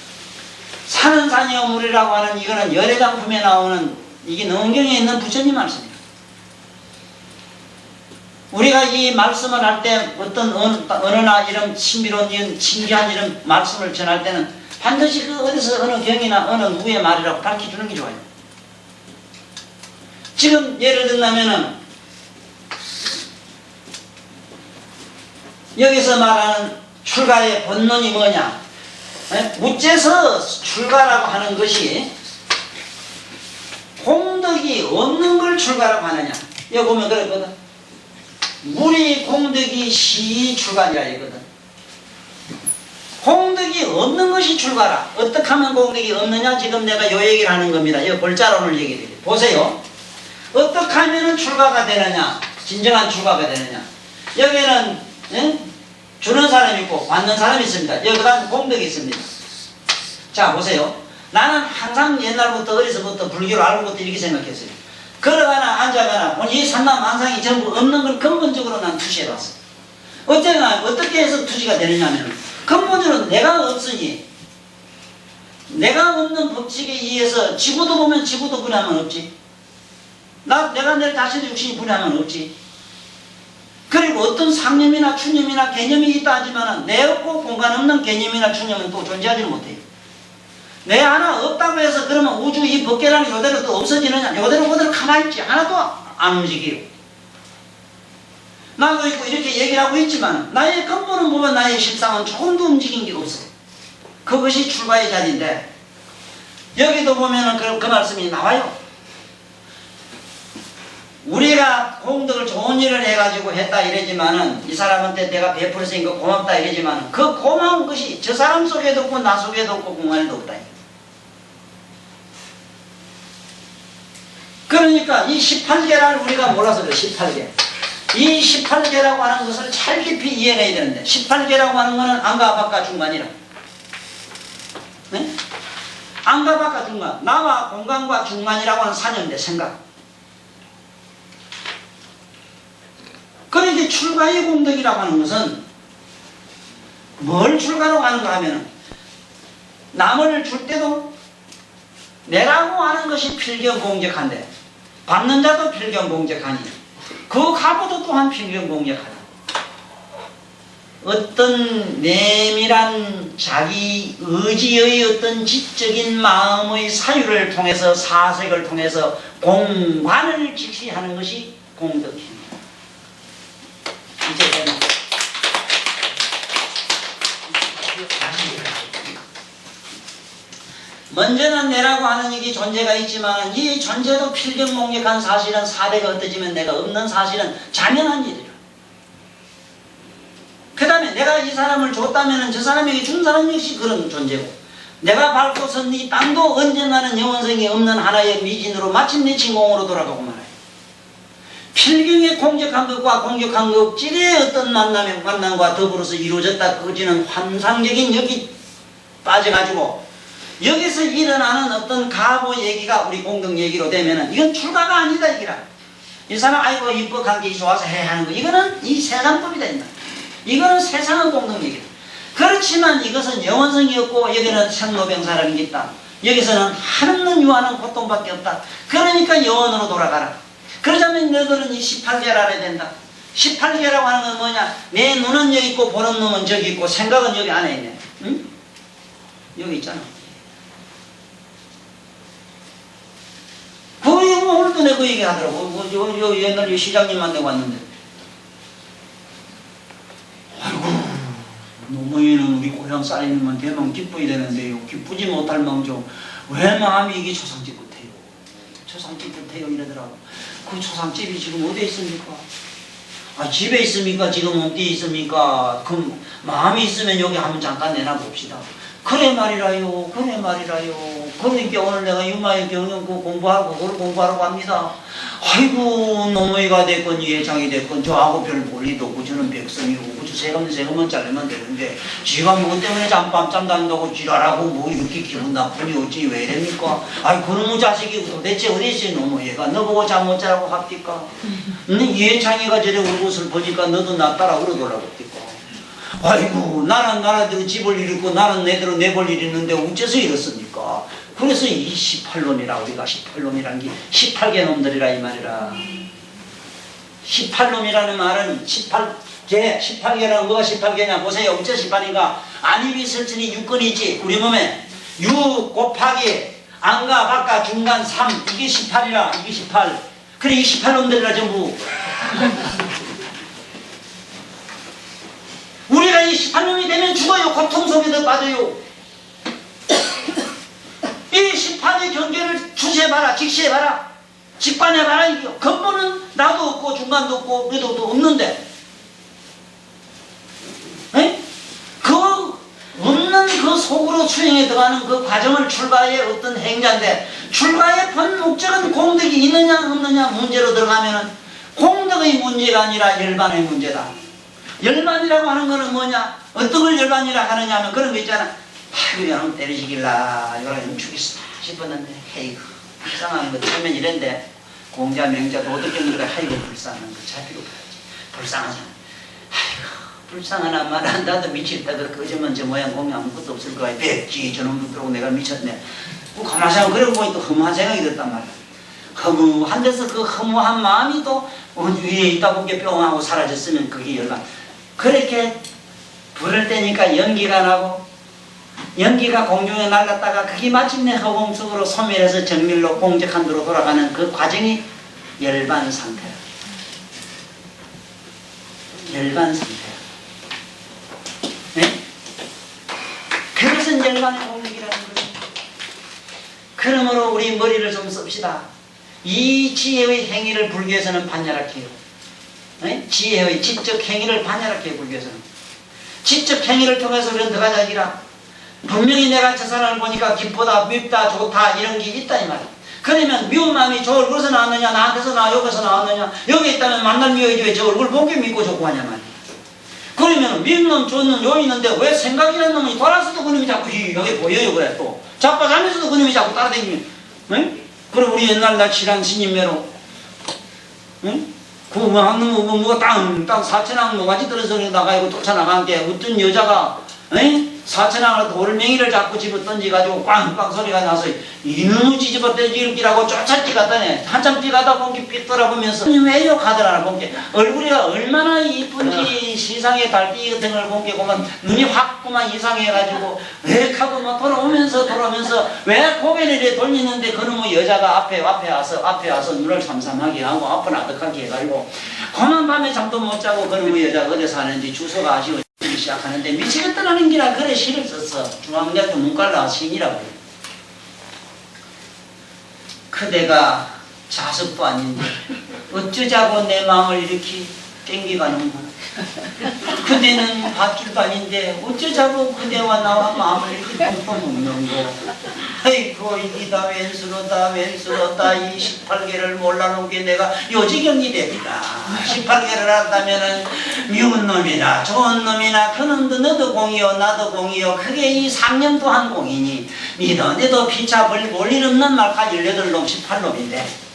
산은 산이요 물이라고 하는 이거는 열애장품에 나오는 이게 능경에 있는 부처님 말씀이에요. 우리가 이 말씀을 할 때 어떤 언어나 이런 신비로운 이런 신기한 이런 말씀을 전할 때는 반드시 그 어디서 어느 경이나 어느 누구의 말이라고 밝혀주는 게 좋아요. 지금 예를 든다면은 여기서 말하는 출가의 본론이 뭐냐? 우째서 출가라고 하는 것이 공덕이 없는 걸 출가라고 하느냐? 여기 보면 그랬거든. 무리 공덕이 시 출가니라 이거든. 공덕이 없는 것이 출가라. 어떻게 하면 공덕이 없느냐? 지금 내가 요 얘기를 하는 겁니다. 이 골자론을 얘기해요. 보세요. 어떻게 하면 출가가 되느냐? 진정한 출가가 되느냐? 여기는 주는 사람이 있고 받는 사람이 있습니다. 여기다 공덕이 있습니다. 자, 보세요. 나는 항상 옛날부터 어려서부터 불교를 알고부터 이렇게 생각했어요. 걸어가나 앉아가나 이 삼남만상이 전부 없는 걸 근본적으로 난 투시해봤어. 어떻게 해서 투시가 되느냐면 근본적으로 내가 없으니 내가 없는 법칙에 의해서 지구도 보면 지구도 분해하면 없지. 내가 내 자신의 육신이 분해하면 없지. 그리고 어떤 상념이나 추념이나 개념이 있다 하지만 내 없고 공간 없는 개념이나 추념은 또 존재하지 못해요. 내 하나 없다고 해서 그러면 우주 이 법계라는 요대로 또 없어지느냐? 요대로 가만히 있지. 하나도 안 움직여요. 나도 있고 이렇게 얘기를 하고 있지만 나의 근본은 보면 나의 실상은 조금도 움직인 게 없어요. 그것이 출가의 자리인데 여기도 보면은 그 말씀이 나와요. 우리가 공덕을 좋은 일을 해가지고 했다 이러지만은 이 사람한테 내가 베풀었으니까 고맙다 이러지만은 그 고마운 것이 저 사람 속에도 없고 나 속에도 없고 공간에도 없다. 그러니까 이 18계를 우리가 몰라서 그래. 18계. 이 18계라고 하는 것을 잘 깊이 이해해야 되는데 18계라고 하는 것은 안과 밖과 중간이라. 네? 안과 밖과 중간. 나와 공간과 중간이라고 하는 사념인데 생각. 그런데 출가의 공덕이라고 하는 것은 뭘 출가라고 하는가 하면 남을 줄 때도 내라고 하는 것이 필경공적한데 받는 자도 필경공적하니 그 가보도 또한 필경공적하다. 어떤 내밀한 자기 의지의 어떤 지적인 마음의 사유를 통해서 사색을 통해서 공관을 직시하는 것이 공덕입니다. 먼저는 내라고 하는 이게 존재가 있지만 이 존재도 필경공격한 사실은 사대가 흩어지면 내가 없는 사실은 자명한 일이라. 그 다음에 내가 이 사람을 줬다면 저 사람에게 준 사람 역시 그런 존재고 내가 밟고 선 이 땅도 언젠가는 영원성이 없는 하나의 미진으로 마침내 진공으로 돌아가고 말아요. 필경의 공격한 것과 공격한 것질의 어떤 만남과 더불어서 이루어졌다. 그지는 환상적인 여기 빠져가지고 여기서 일어나는 어떤 가보 얘기가 우리 공동 얘기로 되면은 이건 출가가 아니다 이기라. 이 사람 아이고 이뻐 가기 좋아서 해 하는 거 이거는 이 세상법이다 이 말. 이거는 세상의 공동 얘기다. 그렇지만 이것은 영원성이 없고 여기는 생로병사라는 게 있다. 여기서는 하는 유하는 고통밖에 없다. 그러니까 영원으로 돌아가라. 그러자면 너희들은 이 18계를 알아야 된다. 18계라고 하는 건 뭐냐? 내 눈은 여기 있고 보는 놈은 저기 있고 생각은 여기 안에 있네. 응? 여기 있잖아. 오늘도 내가 그 얘기 하더라고. 옛날에 시장님만 내고 왔는데. 아이고, 노무이는 우리 고향 쌀이면 대망 기뻐야 되는데요. 기쁘지 못할 망정. 왜 마음이 이게 초상집 같아요? 초상집 같아요. 이러더라고. 그 초상집이 지금 어디에 있습니까? 아, 집에 있습니까? 지금 어디에 있습니까? 그럼 마음이 있으면 여기 한번 잠깐 내놔봅시다. 그래 말이라요. 그래 말이라요. 그러니까 오늘 내가 유마의 경영 공부하고 그걸 공부하라고 합니다. 아이고 노무이가 됐건 예장이 됐건 저하고 별 볼일도 없고 저는 백성이고 그저 세금만 자르면 되는데 지가 뭐 때문에 밤잠 잔다고 지랄하고 뭐 이렇게 기분 나쁘니 어찌 왜 이럽니까? 아이 그놈의 자식이 도대체 어디 있어요 노무이가 너보고 잠 못 자라고 합니까? 예창이가 저래 울고 슬퍼니까 너도 나 따라 울어보라고 합니까? 아이고 나는 나라대로 집을 잃고 나는 내대로 내볼 일 있는데 어째서 이렇습니까? 그래서 이 18놈이라 우리가 18놈이란 게 18개 놈들이라 이 말이라. 18놈이라는 말은 18개라는 뭐가 18개냐 보세요. 어째 18인가? 안입이 설진이 6건이 있지 우리 몸에 6 곱하기 안과 밖과 중간 3 이게 18이라 이게 18 그래 이 18놈들이라 전부. 우리가 이 18놈이 되면 죽어요. 고통 속에도 빠져요. 이 18의 경계를 주시해봐라. 직시해봐라. 직관해봐라. 이게 근본은 나도 없고 중간도 없고 너도 없는데 에? 그 없는 그 속으로 수행에 들어가는 그 과정을 출가의 어떤 행자인데 출가의 본 목적은 공덕이 있느냐 없느냐 문제로 들어가면은 공덕의 문제가 아니라 열반의 문제다. 열반이라고 하는 거는 뭐냐? 어떤 걸 열반이라 하느냐 하면 그런 거 있잖아. 아이고 이놈 때리시길라 이거는 죽겠어 싶었는데 헤이구 불쌍한 거 처음엔 이랬는데 공자 명자 도덕경들과 아이고 불쌍한 거 자비로 봐야지. 불쌍하잖아. 아이고 불쌍하나 말안 나도 미칠다 그 거저만 저 모양 공이 아무것도 없을 거야. 백지 저놈도 들어오고 내가 미쳤네. 가만히 생각 그러고 보니 또 허무한 생각이 들었단 말이야. 허무한 데서 그 허무한 마음이 또 위에 있다 보게 뿅하고 사라졌으면 그게 열반. 그렇게 불을 때니까 연기가 나고 연기가 공중에 날랐다가 그게 마침내 허공 속으로 소멸해서 정밀로 공적한도로 돌아가는 그 과정이 열반 상태야. 열반 상태야. 네? 그것은 열반의 공력이라는 거죠. 그러므로 우리 머리를 좀 씁시다. 이 지혜의 행위를 불교에서는 반열학해요. 네? 지혜의 지적 행위를 반열학해요. 불교에서는. 지적 행위를 통해서 우리는 들어가자 기라. 분명히 내가 저 사람을 보니까 기쁘다, 밉다, 좋다 이런 게 있다 이 말이야. 그러면 미운 마음이 저 얼굴에서 나왔느냐 나한테서 나와 여기서 나왔느냐 여기 있다면 만날 미워야지 왜 저 얼굴 보게 믿고 좋고 하냐 말이야. 그러면 미운 놈 좋은 놈 여기 있는데 왜 생각이라는 놈이 돌아서도 그놈이 자꾸 여기 보여요 그래 또 자빠 자면서도 그놈이 자꾸 따라다니면 응? 그럼 우리 옛날 날 친한 스님매로 응? 그뭐 한 놈 뭐가 땅 사천왕 뭐가지 떨어져 나가고 쫓아나간 게 어떤 여자가 응? 사천왕을 돌멩이를 자꾸 집어 던지가지고 꽝꽝 소리가 나서 이놈의 집어 던지기라고 쫓아 뛰갔다네. 한참 뛰가다 본게 삑 돌아보면서 왜요 가더라 본게 얼굴이가 얼마나 이쁜지 시상의 달빛 같은 걸 본게 보면 눈이 확 그만 이상해가지고 웩하고 막 돌아오면서 왜 고개를 이렇게 돌리는데 그놈의 여자가 앞에 와서 눈을 삼삼하게 하고 앞을 아득하게 해가지고 그만 밤에 잠도 못 자고 그놈의 여자가 어디 사는지 주소가 아쉬워 시작하는데 미치겠다는 기라 그래 시를 썼어. 중앙대학교 문과라 시인이라고. 그대가 자석도 아닌데 어쩌자고 내 마음을 이렇게 땡겨가는구나. 그대는 밭길도 아닌데 어쩌자고 그대와 나와 마음을 이렇게 펑펑 먹는 거. 아이고 이기다 왼수로다 왼수로다 이 18개를 몰라놓은 게 내가 요지경이 됩니다. 18개를 한다면은 미운 놈이나 좋은 놈이나 그놈도 너도 공이요 나도 공이요 그게 이 3년도 한 공이니 니도 내도 피차 볼일 없는 말까 18놈 18놈인데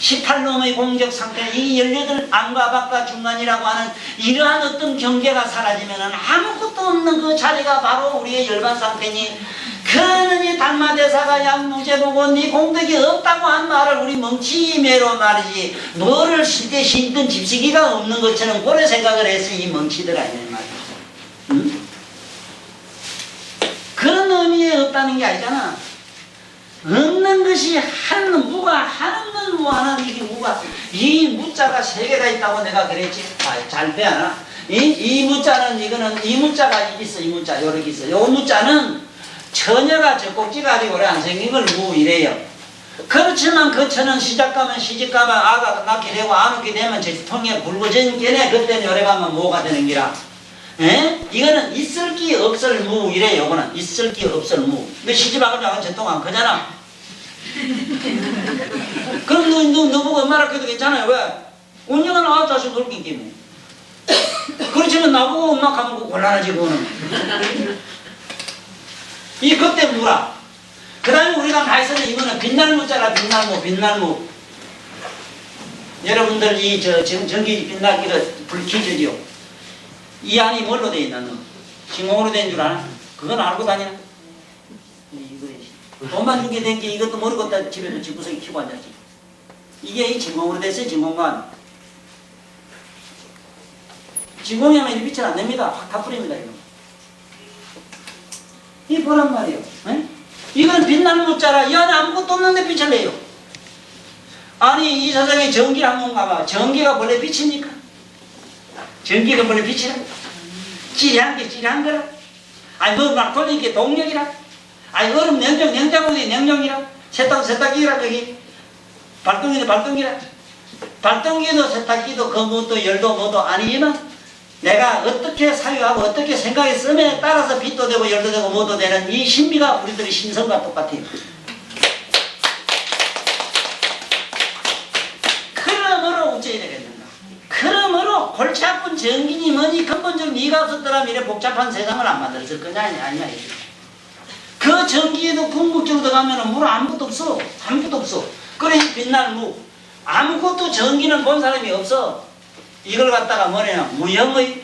18놈의 공적 상태, 이 18 안과 밖과 중간이라고 하는 이러한 어떤 경계가 사라지면 아무것도 없는 그 자리가 바로 우리의 열반 상태니, 그러니 달마대사가 양무제보고 네 공덕이 없다고 한 말을 우리 멍치매로 말이지, 너를 실대 신던 집시기가 없는 것처럼 그래 생각을 했어, 이 멍치들아, 이 말이지. 응? 그런 의미에 없다는 게 아니잖아. 없는 것이 하는 무가, 하는 건 무하는 이게 무가, 이 무자가 세 개가 있다고 내가 그랬지. 잘 빼야나. 이 무자는 이거는 이 무자가 있어. 이 무자 요렇게 있어. 요 무자는 처녀가 젖꼭지가 아직 오래 안 생긴 걸 무 이래요. 그렇지만 그 처는 시작가면 시집가면 아가 낳게 되고 안 오게 되면 저 통에 굵어진 게네 그때는 오래 가면 무가 되는 기라. 에? 이거는 있을 기 없을 무 이래. 요거는 있을 기 없을 무. 너 시집하고 나면 전통 안 크잖아. 그럼 너 보고 엄마라 해도 괜찮아요. 왜? 언니가 나와 자식 그렇게 때문에. 그렇지만 나보고 엄마 가면 곤란하지 그거는. 이 그때 무라. 그 다음에 우리가 많이 쓰는 이거는 빛날무자라. 빛날무. 여러분들 이 전기 빛날기가 불키즈죠. 이 안이 뭘로 돼 있나 너? 진공으로 된 줄 아나? 그건 알고 다니나? 돈만 주게 된 게 이것도 모르고 집에서 집구석에 키고 앉았지. 이게 이 진공으로 됐어요. 진공관. 진공이 하면 이 빛을 안 냅니다. 확 다 뿌립니다. 이거 보란 말이에요. 에? 이건 빛나는 무자라. 이 안에 아무것도 없는데 빛을 내요. 아니 이 세상에 전기를 한번 가봐. 전기가 원래 빛입니까? 전기가 원래 빛이라? 찌리한 게 찌리한 거라? 아니 뭐 막 돌리는 게 동력이라? 아니 얼음 냉장고에 냉정이라? 세탁기라 거기? 발동기도 발동기라? 발동기도 세탁기도 그 뭐도 열도 뭐도 아니지만 내가 어떻게 사유하고 어떻게 생각에 쓰에 따라서 빛도 되고 열도 되고 뭐도 되는 이 신비가 우리들의 신성과 똑같아요. 그러므로 어째야 되겠는가? 그러므로 골치 아픈 전기니 뭐니 근본적으로 네가 없었더라면 이래 복잡한 세상을 안 만들었을 거냐 아니냐 이거죠. 그 전기에도 궁극적으로 들어가면 물 아무것도 없어. 아무것도 없어. 그래 빛날 무. 아무것도 전기는 본 사람이 없어. 이걸 갖다가 뭐냐 무형의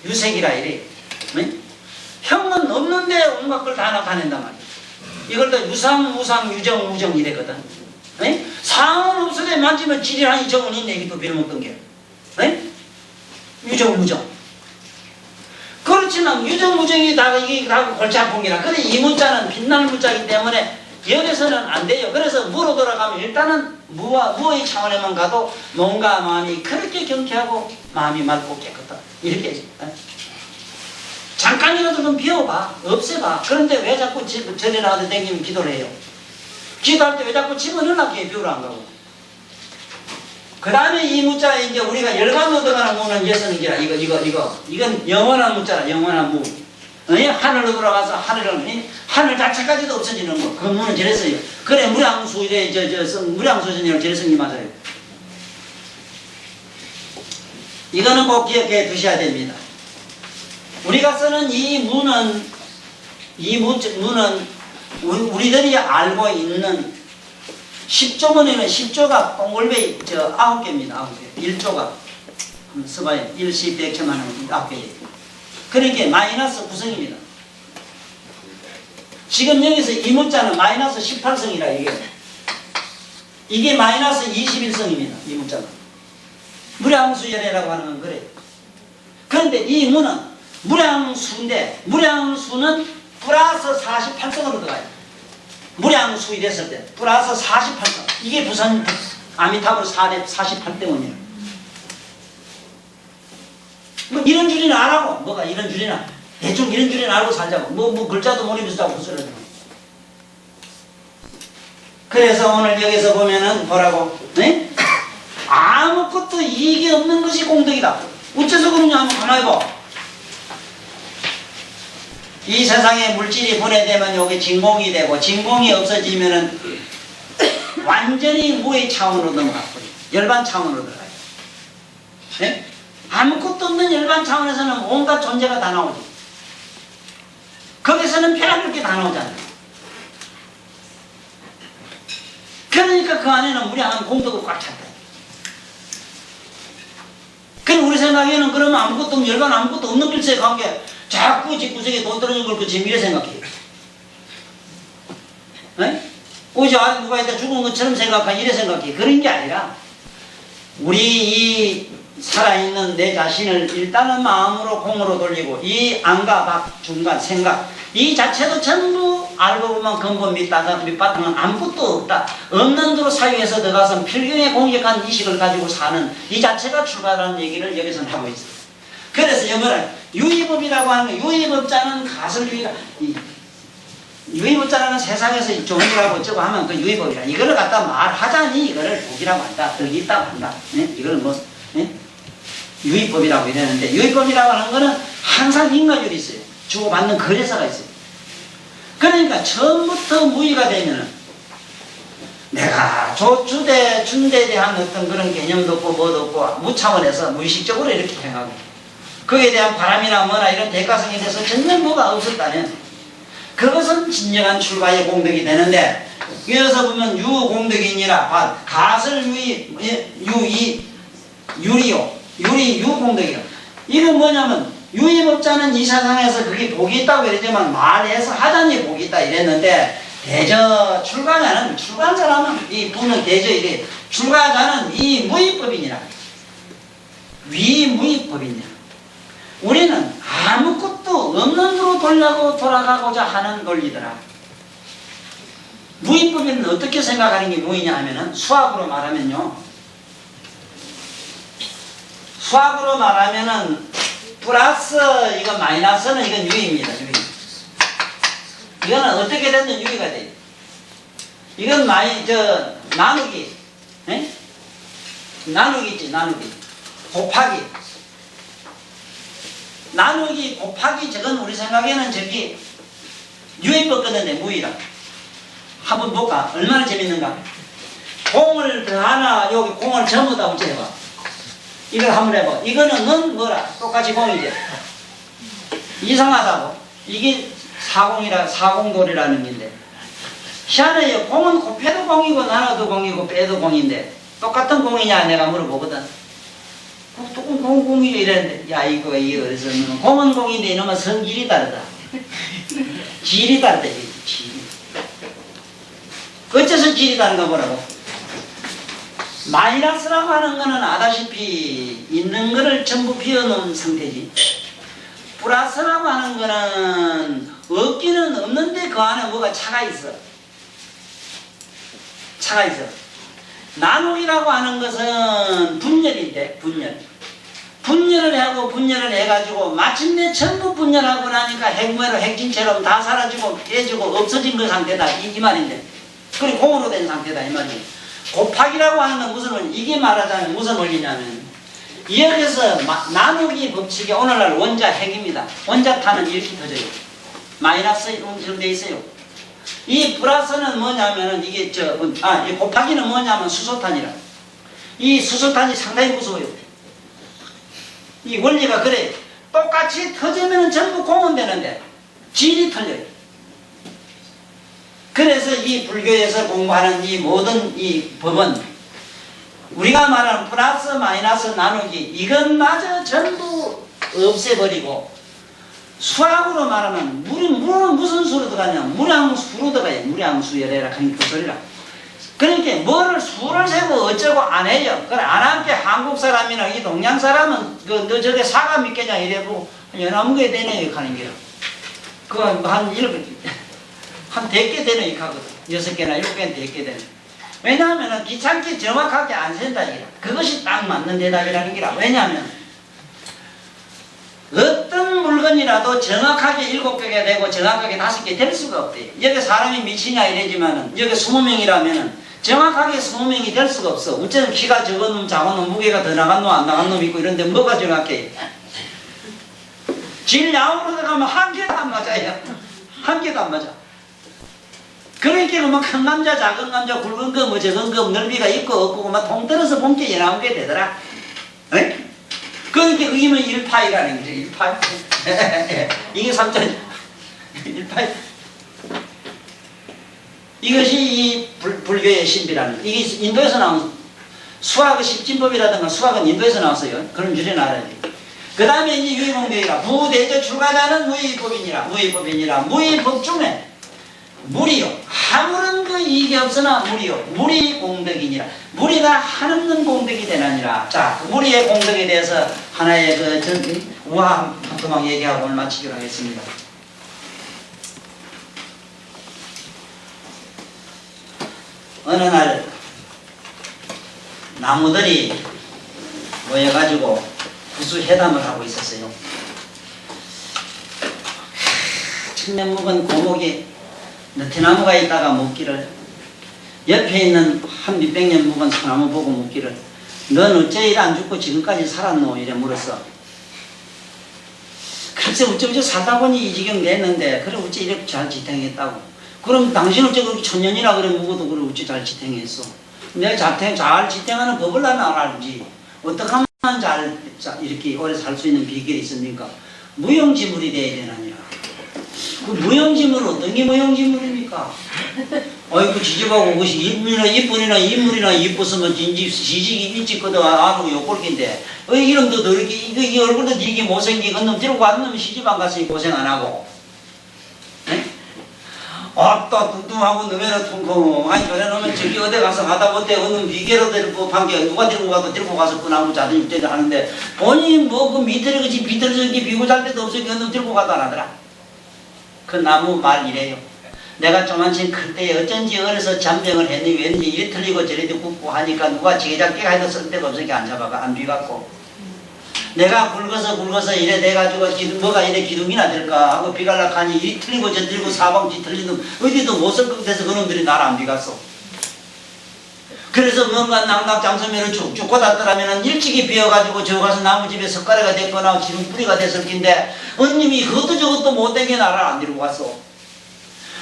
유색이라 이래. 네? 형은 없는데 온갖 걸 다 나타낸단 말이야. 이걸 또 유상, 무상, 유정, 무정 이래거든. 네? 상은 없어도 만지면 지리하니 정은 있네. 이게 또 빌어먹던 게. 네? 유정, 무정. 그렇지만 유정, 무정이 다 이게 다 골치 아픈 게라. 그래 이 문자는 빛날 문자이기 때문에 여기서는 안 돼요. 그래서 무로 돌아가면 일단은 무의 차원에만 가도 몸과 마음이 그렇게 경쾌하고 마음이 맑고 깨끗하다. 이렇게 잠깐이라도 좀 비워봐. 없애봐. 그런데 왜 자꾸 절에 나와서 댕기면 기도를 해요? 기도할 때 왜 자꾸 집어넣으려고 비우러 안 가고? 그 다음에 이 무자에 이제 우리가 열반으로 들어가는 무는 예서는 기라. 이건 영원한 무자라. 영원한 무. 하늘로 돌아가서 하늘 자체까지도 없어지는 거. 그 무는 저랬어요. 그래 무량수 이래 무량수전이라고 저랬은 게 맞아요. 이거는 꼭 기억해 두셔야 됩니다. 우리가 쓰는 이 무는 우리들이 알고 있는 10조문에는 10조가 동글베이 9개입니다. 9개. 1조가 한번 써봐요. 1, 10, 100, 1000만 원 9개. 그러니까 마이너스 9성입니다. 지금 여기서 이 문자는 마이너스 18성이라 이게 마이너스 21성입니다. 이 문자는. 무량수열애라고 하는 건 그래요. 그런데 이 무는 무량수인데 무량수는 플러스 48성으로 들어가요. 무량수이 됐을 때 플러스 48성. 이게 부산 아미타불 48대문이에요. 뭐 이런 줄이는 안 하고 뭐가 이런 줄이나 대충 이런 줄이는 알고 살자고 뭐 글자도 모르면서 자고 헛소리를 하고. 그래서 오늘 여기서 보면은 뭐라고? 네? 아무것도 이익이 없는 것이 공덕이다. 어째서 그러냐 한번 가만히 봐. 이 세상에 물질이 분해되면 여기 진공이 되고, 진공이 없어지면은 완전히 무의 차원으로 넘어가버려. 열반 차원으로 들어가요. 네? 아무것도 없는 열반 차원에서는 온갖 존재가 다 나오지. 거기서는 별의별 게 다 나오잖아요. 그러니까 그 안에는 무량한 공덕이 꽉 찼다. 그럼 우리 생각에는 그러면 아무것도 없는 열반 아무것도 없는 길세에 간 게 자꾸 집구석에 돈 떨어진 걸 그 재미를 생각해요. 네? 오지 아래 누가 있다 죽은 것처럼 생각하고 이래 생각해. 그런 게 아니라 우리 이 살아있는 내 자신을 일단은 마음으로 공으로 돌리고 이 안과 밖 중간 생각 이 자체도 전부 알고 보면 근본 밑바탕은 아무것도 없다. 없는 대로 사유에서 들어가서 필경에 공격한 이식을 가지고 사는 이 자체가 출가라는 얘기를 여기서는 하고 있어요. 그래서 여러분 유의법이라고 하는 거, 유의법자는 가설주의가 유의법자라는 세상에서 종이라고 어쩌고 하면 그 유의법이라. 이거를 갖다 말하자니 이거를 복이라고 한다. 덕이 있다고 한다. 네? 이걸 뭐 네? 유의법이라고 이러는데 유의법이라고 하는 거는 항상 인과율이 있어요. 주고받는 거래사가 있어요. 그러니까 처음부터 무의가 되면은 내가 조주대 준대에 대한 어떤 그런 개념도 없고 뭐도 없고 무차원에서 무의식적으로 이렇게 생각하고 그에 대한 바람이나 뭐나 이런 대가성에 대해서 전혀 뭐가 없었다면 그것은 진정한 출가의 공덕이 되는데 여기서 보면 유공덕이니라 가설 유리요 유리 유공덕이요. 이건 뭐냐면 유의법자는 이 세상에서 그게 복이 있다고 이러지만 말해서 하자니 복이 있다 이랬는데 대저 출가자는 출가한 사람은 이 부는 대저 이래 출가자는 이 무의법이니라. 위무의법이니라. 우리는 아무것도 없는 대로 돌아가고자 하는 논리더라. 무의법은 어떻게 생각하는 게 무의냐 하면은 수학으로 말하면요. 수학으로 말하면은 플러스 이건 마이너스는 이건 유의입니다. 유의. 이거는 어떻게 됐든 유의가 돼요. 이건 나누기. 에? 나누기 있지, 나누기. 곱하기. 나누기 곱하기 저건 우리 생각에는 저기 유의법 거든데 무의라. 한번 볼까? 얼마나 재밌는가? 공을 더 하나 여기 공을 전부 다 붙여봐. 이걸 한번 해봐. 이거는 넌 뭐라? 똑같이 공이지. 이상하다고. 이게 사공돌이라는 건데. 희한해요. 공은 곱해도 공이고 나눠도 공이고 빼도 공인데 똑같은 공이냐 내가 물어보거든. 공이 이랬는데 야 이거 어디서 공은 공인데 이놈은 성질이 다르다. 질이 다르다. 질이. 어째서 질이 다른가 보라고. 마이너스라고 하는 거는 아다시피 있는 거를 전부 비워놓은 상태지. 플러스라고 하는 거는 없기는 없는데 그 안에 뭐가 차가 있어. 차가 있어. 나누기라고 하는 것은 분열인데 분열을 하고 분열을 해가지고 마침내 전부 분열하고 나니까 핵무로 핵진처럼 다 사라지고 깨지고 없어진 그 상태다 이 말인데 그리고 공으로 된 상태다 이 말이에요. 곱하기라고 하는 건 무슨 원리? 이게 말하자면 무슨 원리냐면 여기서 나누기 법칙이 오늘날 원자 핵입니다. 원자탄은 이렇게 터져요. 마이너스 이런 돼 있어요. 이 플러스는 뭐냐면은 이게 이 곱하기는 뭐냐면 수소탄이라. 이 수소탄이 상당히 무서워요. 이 원리가 그래. 똑같이 터지면은 전부 공은 되는데 질이 틀려요. 그래서 이 불교에서 공부하는 이 모든 이 법은 우리가 말하는 플러스 마이너스 나누기 이것마저 전부 없애버리고 수학으로 말하면 물은 무슨 수로 들어가냐 무량수로 들어가요. 무량수열애라 하는 그 소리라. 그러니까 뭐를 수를 세고 어쩌고 안 해요. 그래 안 함께 한국 사람이나 이 동양 사람은 너 저게 사과 믿겠냐 이래고 연암무게 되네 하는 게요. 그거 한 100개 되는 이 하거든. 6개나 7개는 100개 되는. 왜냐하면 귀찮게 정확하게 안 센다 이라. 그것이 딱 맞는 대답이라는 게라. 왜냐하면 어떤 물건이라도 정확하게 7개가 되고 정확하게 5개 될 수가 없대요. 여기 사람이 미치냐 이러지만은 여기 20명이라면은 정확하게 소명이 될 수가 없어. 어쩌면 키가 적은 놈, 작은 놈, 무게가 더 나간 놈, 안 나간 놈 있고 이런데 뭐가 정확해? 질 야구로 들어가면 한 개도 안 맞아요. 한 개도 안 맞아. 그러니까 뭐 큰 감자, 작은 감자, 굵은 거, 뭐 적은 거, 넓이가 있고 없고 막 통틀어서 본게 나온 게 되더라. 에? 그러니까 그게 뭐 1파이라는 거죠. 1파이. 이게 3천 1파이. 이것이 이 불교의 신비라는 이게 인도에서 나온 수학의 십진법이라든가 수학은 인도에서 나왔어요. 그럼 줄여 알아야 돼. 그 다음에 이제 유의공백이라 부대저 출가자는 무의법이니라 무의법이니라 무의법 중에 무리요 아무런 그 이익이 없으나 무리요 무리 공덕이니라 무리가 한없는 공덕이 되나니라. 자, 그 무리의 공덕에 대해서 하나의 그 우화 그만 얘기하고 오늘 마치기로 하겠습니다. 어느 날 나무들이 모여가지고 구수회담을 하고 있었어요. 천년 묵은 고목이 느티나무가 있다가 묻기를 옆에 있는 한 몇백 년 묵은 소나무 보고 묻기를 넌 어째 일 안 죽고 지금까지 살았노? 이래 물었어. 글쎄 어쩌면 살다 보니 이 지경 됐는데 그래 어째 이렇게 잘 지탱했다고. 그럼 당신은 어째 그렇게 천년이나 그래 묵어도 그래 어째 잘 지탱했어? 내가 잘 지탱하는 법을 나는 알지. 어떻게 하면 잘 이렇게 오래 살 수 있는 비결이 있습니까? 무용지물이 돼야 되나니라. 그 무용지물은 어떤 게 무용지물입니까? 아이고 지지하고 그것이 이쁜이나 인물이나 이뻤으면 지식이 일찍 거도 안하고 욕골긴데 이름도 더 이렇게 이 얼굴도 되게 못생기고 놈 들고 간 놈이 시집 안 갔으니 고생 안 하고 아따 뚱뚱하고 너네는 통통 아니 그래 놓으면 저기 어디 가서 가다 못해 어느 비계로 데리고 판게 누가 들고 가도 들고 가서 끄나무 자든지 입대를 하는데 본인이 뭐 그 밑에 그지 비틀어진 게 비고 잘 때도 없으니까 어느 들고 가도 안 하더라. 그 나무 말 이래요. 내가 조만치 그때 어쩐지 어려서 잠병을 했니 왠지 이리 틀리고 저리도 굽고 하니까 누가 지게잡기가 해도 쓸데가 없으니까 안 잡아가 안 비갖고 내가 굵어서 이래 돼가지고 뭐가 이래 기둥이나 될까 하고 비갈락하니 이리 틀리고 저 틀리고 사방 뒤틀리는 어디도 못 쓸 것 같아서 그놈들이 나를 안 비갔어. 그래서 뭔가 낙낙장소면을 쭉쭉 꽂았더라면 일찍이 비어가지고 저 가서 나무집에 석가래가 됐거나 지금 뿌리가 됐을 텐데 언님이 그것도 저것도 못된 게 나를 안 데리고 갔어.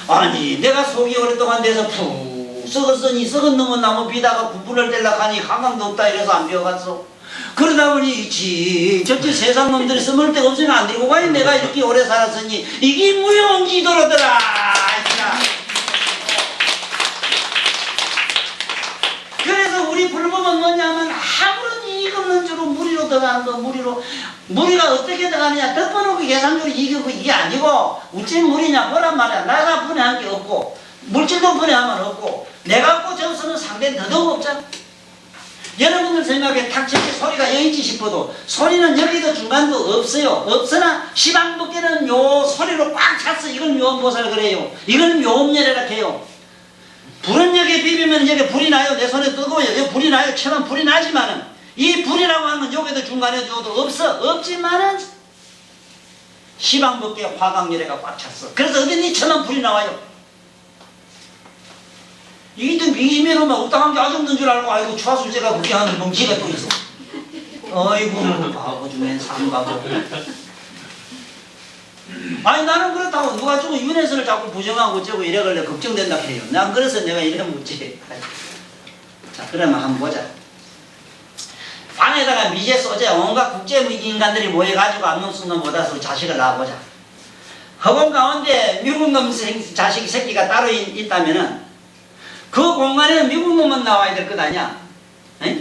아니 내가 속이 오랫동안 돼서 푹 썩었으니 썩은 놈은 나무 비다가 구불을 뗄락하니 한강도 없다 이래서 안 비어갔어. 그러다 보니 저쪽 세상 놈들이 스물 데가 없으면 안 데리고 가니 내가 이렇게 오래 살았으니 이게 무용지도로더라. 그래서 우리 불법은 뭐냐면 아무런 이익 없는 줄로 무리로 들어가는 거 무리가 어떻게 들어가느냐 덮어놓고 계산적으로 이기고 이게 아니고 어찌 무리냐 뭐란 말이야. 내가 분해한 게 없고 물질도 분해하면 없고 내가 꽂혀서는 상대는 더더욱 없잖아. 여러분들 생각에 탁치게 소리가 여기지 싶어도 소리는 여기도 중간도 없어요. 없으나 시방법계는 요 소리로 꽉 찼어. 이건 묘음보살 그래요. 이건 묘음열애라 해요. 불은 여기에 비비면 여기 불이 나요. 내 손에 뜨거워요. 여기 불이 나요. 처럼 불이 나지만은 이 불이라고 하는 건 여기도 중간에 줘도 없지만은 시방법계 화강열애가 꽉 찼어. 그래서 어딘지 처럼 불이 나와요. 이게 좀 민심으로 막 없다한 게 아주 없는 줄 알고 아이고 추하술제가 그렇게 하는 멍치가 또 있어. 아이고 바보 중에 삼바보. 아니 나는 그렇다고 누가 주고 윤회선을 자꾸 부정하고 어쩌고 이래걸래 걱정된다 해요. 난 그래서 내가 이래 묻지. 자 그러면 한번 보자. 방에다가 미제 소재 온갖 국제 인간들이 모여가지고 암놈순놈 못와서 자식을 낳아보자. 허공 가운데 미국 놈 자식 새끼가 따로 있다면은 그 공간에는 미국 놈만 나와야 될 것 아니야? 에?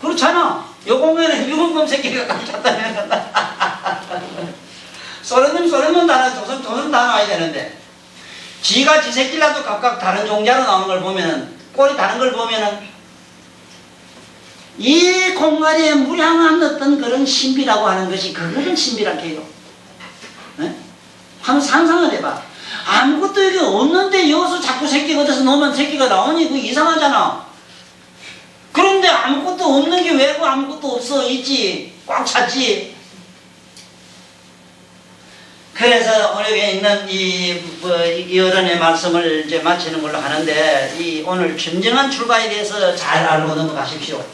그렇잖아. 요 공간에 미국 놈 새끼가 꽉 찼다면 소련놈 다 나와, 조선 다 나와야 되는데 지가 지 새끼라도 각각 다른 종자로 나오는 걸 보면은 꼴이 다른 걸 보면은 이 공간에 무량한 어떤 그런 신비라고 하는 것이 그거를 신비라고 해요. 에? 한번 상상을 해봐. 아무것도 여기 없는데 여기서 자꾸 새끼가 어디서 놓으면 새끼가 나오니 그거 이상하잖아. 그런데 아무것도 없는 게 왜 그 아무것도 없어 있지 꽉 찼지. 그 그래서 오늘에 있는 이 어른의 말씀을 이제 마치는 걸로 하는데, 이 오늘 진정한 출가에 대해서 잘 알고 넘어가십시오.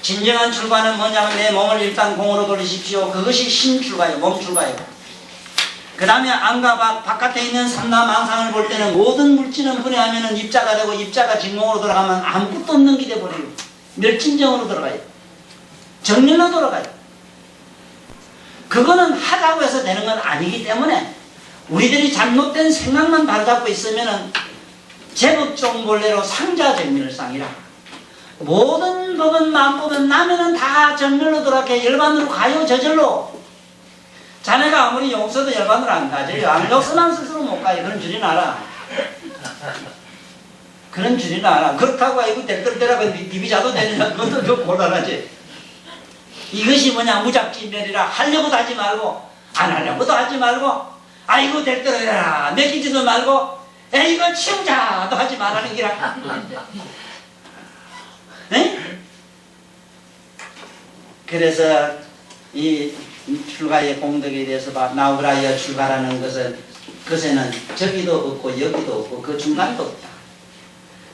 진정한 출가는 뭐냐면 내 몸을 일단 공으로 돌리십시오. 그것이 신출가예요. 몸 출가예요. 그 다음에 안과 바깥에 있는 삼라망상을 볼 때는 모든 물질은 분해하면 입자가 되고, 입자가 진공으로 돌아가면 아무것도 없는 게 돼버려요. 멸진정으로 들어가요. 정렬로 돌아가요. 그거는 하자고 해서 되는 건 아니기 때문에 우리들이 잘못된 생각만 바로잡고 있으면은 제법종본래로 상자정멸상이라, 모든 법은 마음법은 나면은 다 정멸로 돌아가게 열반으로 가요. 저절로. 자네가 아무리 용서도 열반으로 안 가져요. 용서만 스스로 못 가요. 그런 줄이나 알아. 그런 줄이나 알아. 그렇다고 이거 될 대로 되라고 비비자도 되느냐, 그것도 좀 곤란하지. 이것이 뭐냐, 무작진멸이라. 하려고도 하지 말고 안 하려고도 하지 말고, 아이고 될 대로 해라 맡기지도 말고, 이거 치우자도 하지 말라는 기라. 네? 그래서 이 출가의 공덕에 대해서 나우라여 출가라는 것은, 그것에는 저기도 없고 여기도 없고 그 중간도 없다.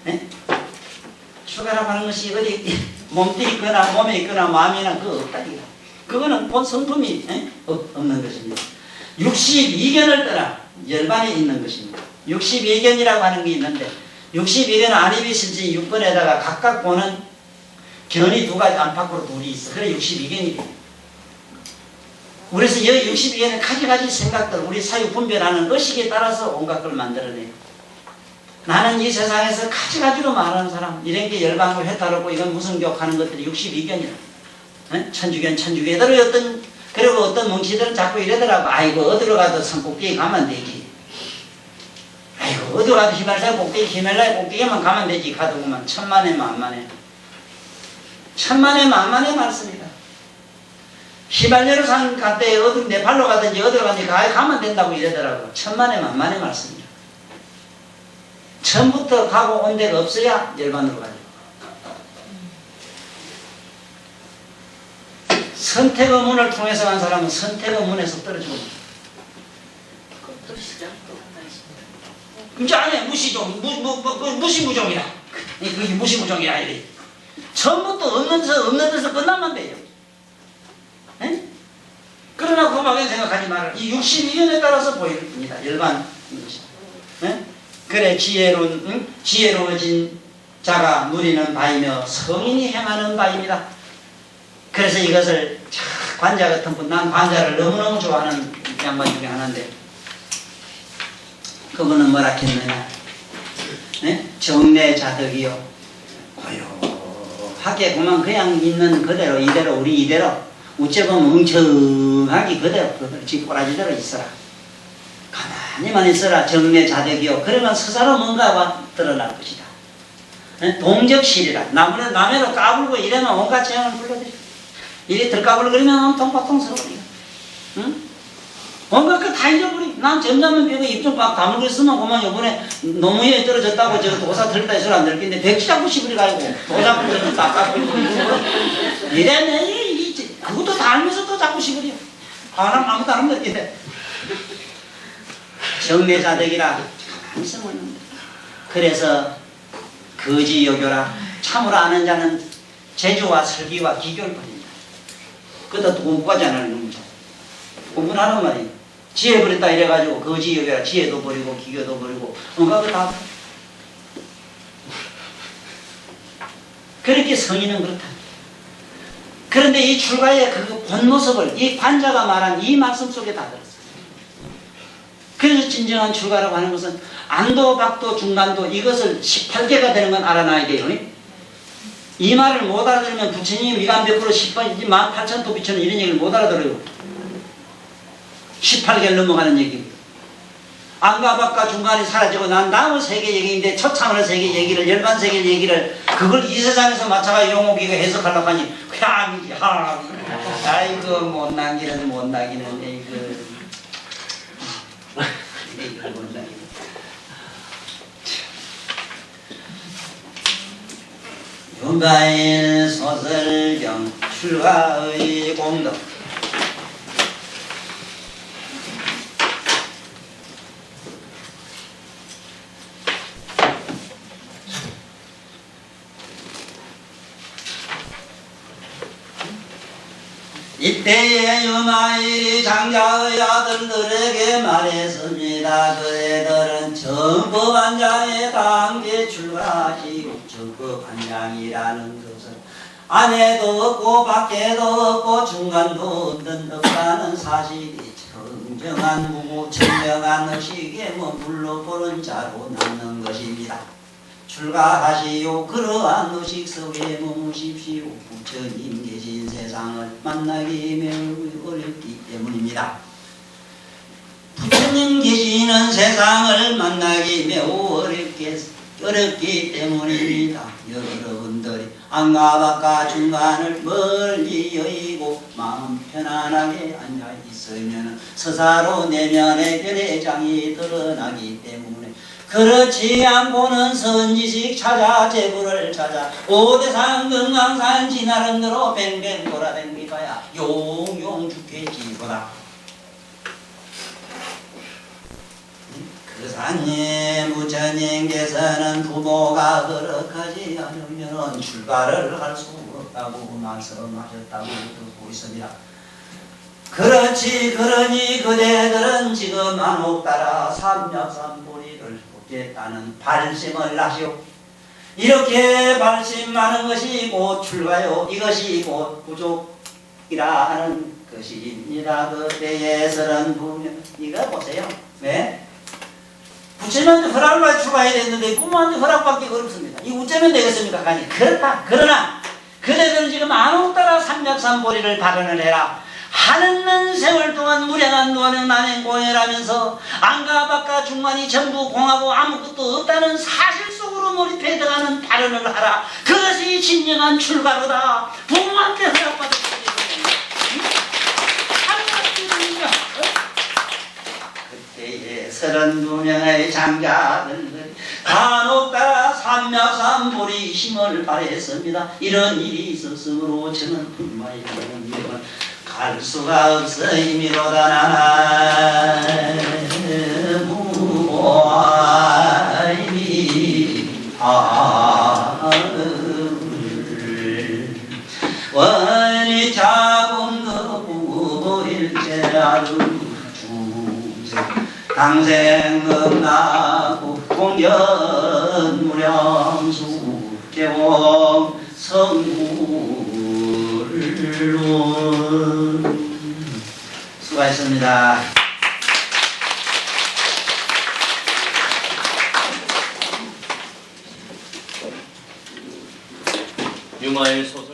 네? 출가라고 하는 것이 어디 몸띠 있거나 몸에 있거나 마음이나 그거 없다. 그거는 본 성품이 없는 것입니다. 62견을 떠나 열반에 있는 것입니다. 62견이라고 하는 게 있는데, 62견은 안입이실지 6번에다가 각각 보는 견이 두 가지, 안팎으로 둘이 있어. 그래 62견이 돼. 그래서 이 62견은 가지가지 생각들, 우리 사유 분별하는 의식에 따라서 온갖 걸 만들어내요. 나는 이 세상에서 가지가지로 말하는 사람, 이런 게 열반고 회탈하고 이건 무슨 격하는 것들이 62견이라. 천주견. 그리고 어떤 뭉치들은 자꾸 이러더라고. 아이고, 어디로 가도 산 꼭대기 가면 되지. 아이고, 어디로 가도 히말라야 꼭대기만 가면 되지. 가도구만. 천만에 만만해. 천만에 만만해 말씀이다. 히말라야로 산 갔대, 어디 네팔로 가든지 어디로 가든지 가면 된다고 이러더라고. 천만에 만만해 말씀이다. 처음부터 가고 온 데가 없어야 열반으로 가요. 선택의 문을 통해서 간 사람은 선택의 문에서 떨어지고, 그것도 시작도 한다. 이제 안에 무시무종이다. 그게 무시무종이야. 이래. 처음부터 없는 데서 끝나면 돼요. 에? 그러나 그만하게 생각하지 말아요. 이 62년에 따라서 보입니다. 열반인 것이. 그래 지혜로워진 자가 누리는 바이며 성인이 행하는 바입니다. 그래서 이것을 관자 같은 분, 난 관자를 너무너무 좋아하는 양반 중에 하나인데, 그분은 뭐라 했느냐, 정내자덕이요 고요하게 그만 그냥 있는 그대로, 이대로 우리 이대로 우째보면 멍청하게 그대로 쥐꼬라지대로 있어라. 가만히만 있어라. 정내자덕이요. 그러면 스스로 뭔가가 드러날 것이다. 동적실이라. 남으로 까불고 이러면 온갖 재앙을 불러들여. 이리 들까불거리면 엄청 고통스러워요. 응? 온갖 거 다 잊어버려. 난 점잖은 벽에 입 좀 꽉 다물고 있으면 그만 요번에 너무 위에 떨어졌다고 저 도사 들었다 이 소리 안 들었겠는데 백지 잡고 씹으려가지고 도사 붙여서 딱 깎고 이래네. 그것도 다 알면서 또 자꾸 씹으려. 아무도 안 느끼는데. 정내자덕이라 가만히 있으면 있는데. 그래서 거지여교라. 참으로 아는 자는 재주와 설기와 기교를 버린다. 그것도 공부까지 안 하는 놈이죠. 공부는 하는 말이에요. 지혜 버렸다 이래가지고 거지여교라. 지혜도 버리고 기교도 버리고 뭔가 다. 그렇게 성인은 그렇다. 그런데 이 출가의 그 본 모습을 이 관자가 말한 이 말씀 속에 다 들었어요. 그래서 진정한 출가라고 하는 것은 안도, 박도, 중간도 이것을 18개가 되는 건 알아놔야 돼요. 이 말을 못 알아들으면 부처님 위감 100% 18,000도 비춰는 이런 얘기를 못 알아들어요. 18개를 넘어가는 얘기입니다. 안과 밖과 중간이 사라지고 난 다음은 세계 얘기인데 초창을 세계 얘기를, 열반 세계 얘기를 그걸 이 세상에서 맞춰가 용옥이가 해석하려고 하니 그냥 아이고 못 남기는 윤가인 소설경 출가의 공덕. 이때에 유마일이 장자의 아들들에게 말했습니다. 그애들은 정법한장의 단계 출가하시고 정법한장이라는 것은 안에도 없고 밖에도 없고 중간도 없다는 사실이 정정한 무고 청정한 의식에 머물러 보는 자로 남는 것입니다. 출가하시오. 그러한 의식 속에 머무십시오. 부처님 계신 세상을 만나기 매우 어렵기 때문입니다. 부처님 계시는 세상을 만나기 매우 어렵기 때문입니다. 여러분들이 안과 밖과 중간을 멀리 여의고 마음 편안하게 앉아 있으면 서사로 내면의 결의장이 드러나기 때문에 그렇지 않고는 선지식 찾아 제부를 찾아 오대산 금강산 지나는 대로 뱅뱅 돌아다니봐야 용용 죽겠지보다. 그 산님 부처님께서는 부모가 허락하지 않으면 출가를 할 수 없다고 말씀하셨다고 듣고 있습니다. 그러니 그대들은 지금 안옥 따라 삼약삼보리를 겠다는 발심을 하시오. 이렇게 발심하는 것이 곧 출가요. 이것이 곧 부족이라 하는 것입니다. 그때에서는 보면 이거 보세요. 왜? 부처님한테 허락을 받아 출가해야 되는데 부모한테 허락받기 어렵습니다. 이 어쩌면 되겠습니까? 아니 그렇다. 그러나 그대들은 지금 안옥 따라 삼약삼보리를 발언을 해라. 하는 세월 동안 무량한 노는 난행공해라면서 안과 밖과 중간이 전부 공하고 아무것도 없다는 사실 속으로 몰입해 들어가는 발언을 하라. 그것이 진정한 출가로다. 부모한테 허락받을 수 있는 그때에 32명의 장자들은 간혹 따라 삼약삼보리 힘을 발했습니다. 이런 일이 있었으므로 저는 불만이 되는 일은 갈 수가 없어 임이로다 나무아이미 원이 자금도 부모일제아루 주세 당생금 나고 공견 무량수 개봉 성불론 수고하셨습니다. 유마일 소